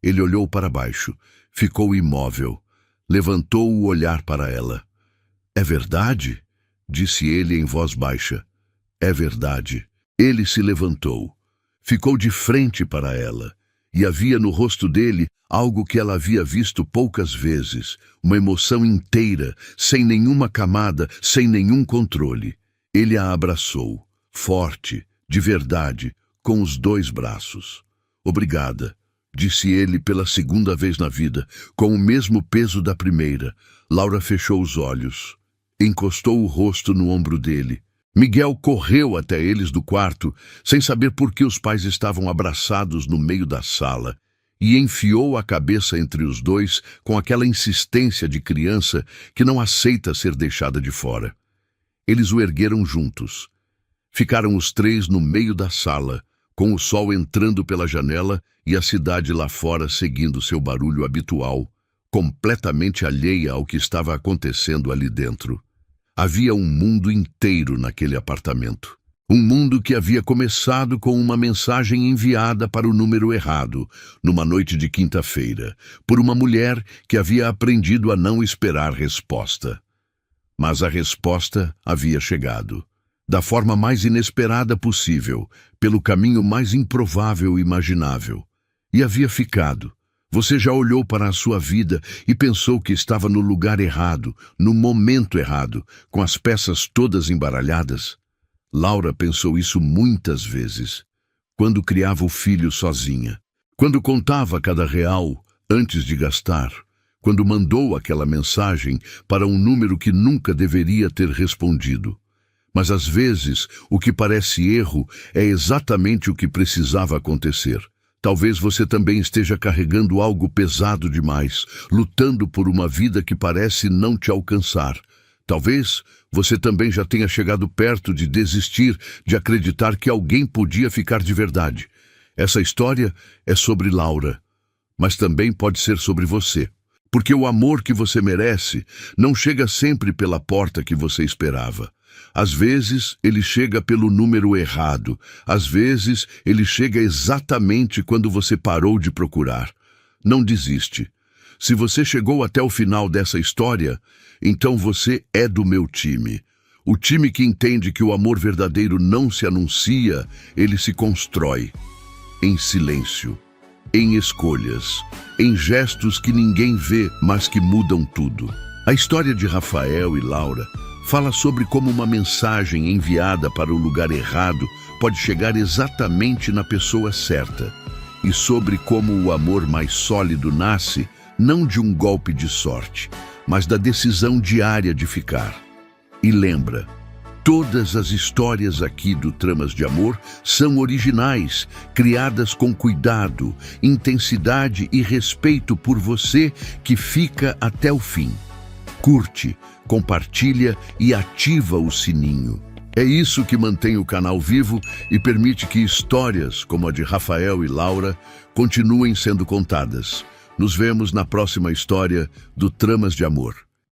Ele olhou para baixo, ficou imóvel. Levantou o olhar para ela. "É verdade?", disse ele em voz baixa. "É verdade." Ele se levantou. Ficou de frente para ela. E havia no rosto dele algo que ela havia visto poucas vezes, uma emoção inteira, sem nenhuma camada, sem nenhum controle. Ele a abraçou, forte, de verdade, com os 2 braços. "Obrigada", disse ele pela segunda vez na vida, com o mesmo peso da primeira. Laura fechou os olhos, encostou o rosto no ombro dele. Miguel correu até eles do quarto, sem saber por que os pais estavam abraçados no meio da sala, e enfiou a cabeça entre os dois com aquela insistência de criança que não aceita ser deixada de fora. Eles o ergueram juntos. Ficaram os 3 no meio da sala, com o sol entrando pela janela e a cidade lá fora seguindo seu barulho habitual, completamente alheia ao que estava acontecendo ali dentro. Havia um mundo inteiro naquele apartamento. Um mundo que havia começado com uma mensagem enviada para o número errado, numa noite de quinta-feira, por uma mulher que havia aprendido a não esperar resposta. Mas a resposta havia chegado, da forma mais inesperada possível, pelo caminho mais improvável imaginável. E havia ficado. Você já olhou para a sua vida e pensou que estava no lugar errado, no momento errado, com as peças todas embaralhadas? Laura pensou isso muitas vezes, quando criava o filho sozinha, quando contava cada real antes de gastar, quando mandou aquela mensagem para um número que nunca deveria ter respondido. Mas às vezes, o que parece erro é exatamente o que precisava acontecer. Talvez você também esteja carregando algo pesado demais, lutando por uma vida que parece não te alcançar. Talvez você também já tenha chegado perto de desistir, de acreditar que alguém podia ficar de verdade. Essa história é sobre Laura, mas também pode ser sobre você. Porque o amor que você merece não chega sempre pela porta que você esperava. Às vezes, ele chega pelo número errado. Às vezes, ele chega exatamente quando você parou de procurar. Não desiste. Se você chegou até o final dessa história, então você é do meu time. O time que entende que o amor verdadeiro não se anuncia, ele se constrói. Em silêncio, em escolhas, em gestos que ninguém vê, mas que mudam tudo. A história de Rafael e Laura fala sobre como uma mensagem enviada para o lugar errado pode chegar exatamente na pessoa certa, e sobre como o amor mais sólido nasce não de um golpe de sorte, mas da decisão diária de ficar. E lembra, Todas as histórias aqui do Tramas de Amor são originais, criadas com cuidado, intensidade e respeito por você que fica até o fim. Curte, compartilha e ativa o sininho. É isso que mantém o canal vivo e permite que histórias como a de Rafael e Laura continuem sendo contadas. Nos vemos na próxima história do Tramas de Amor.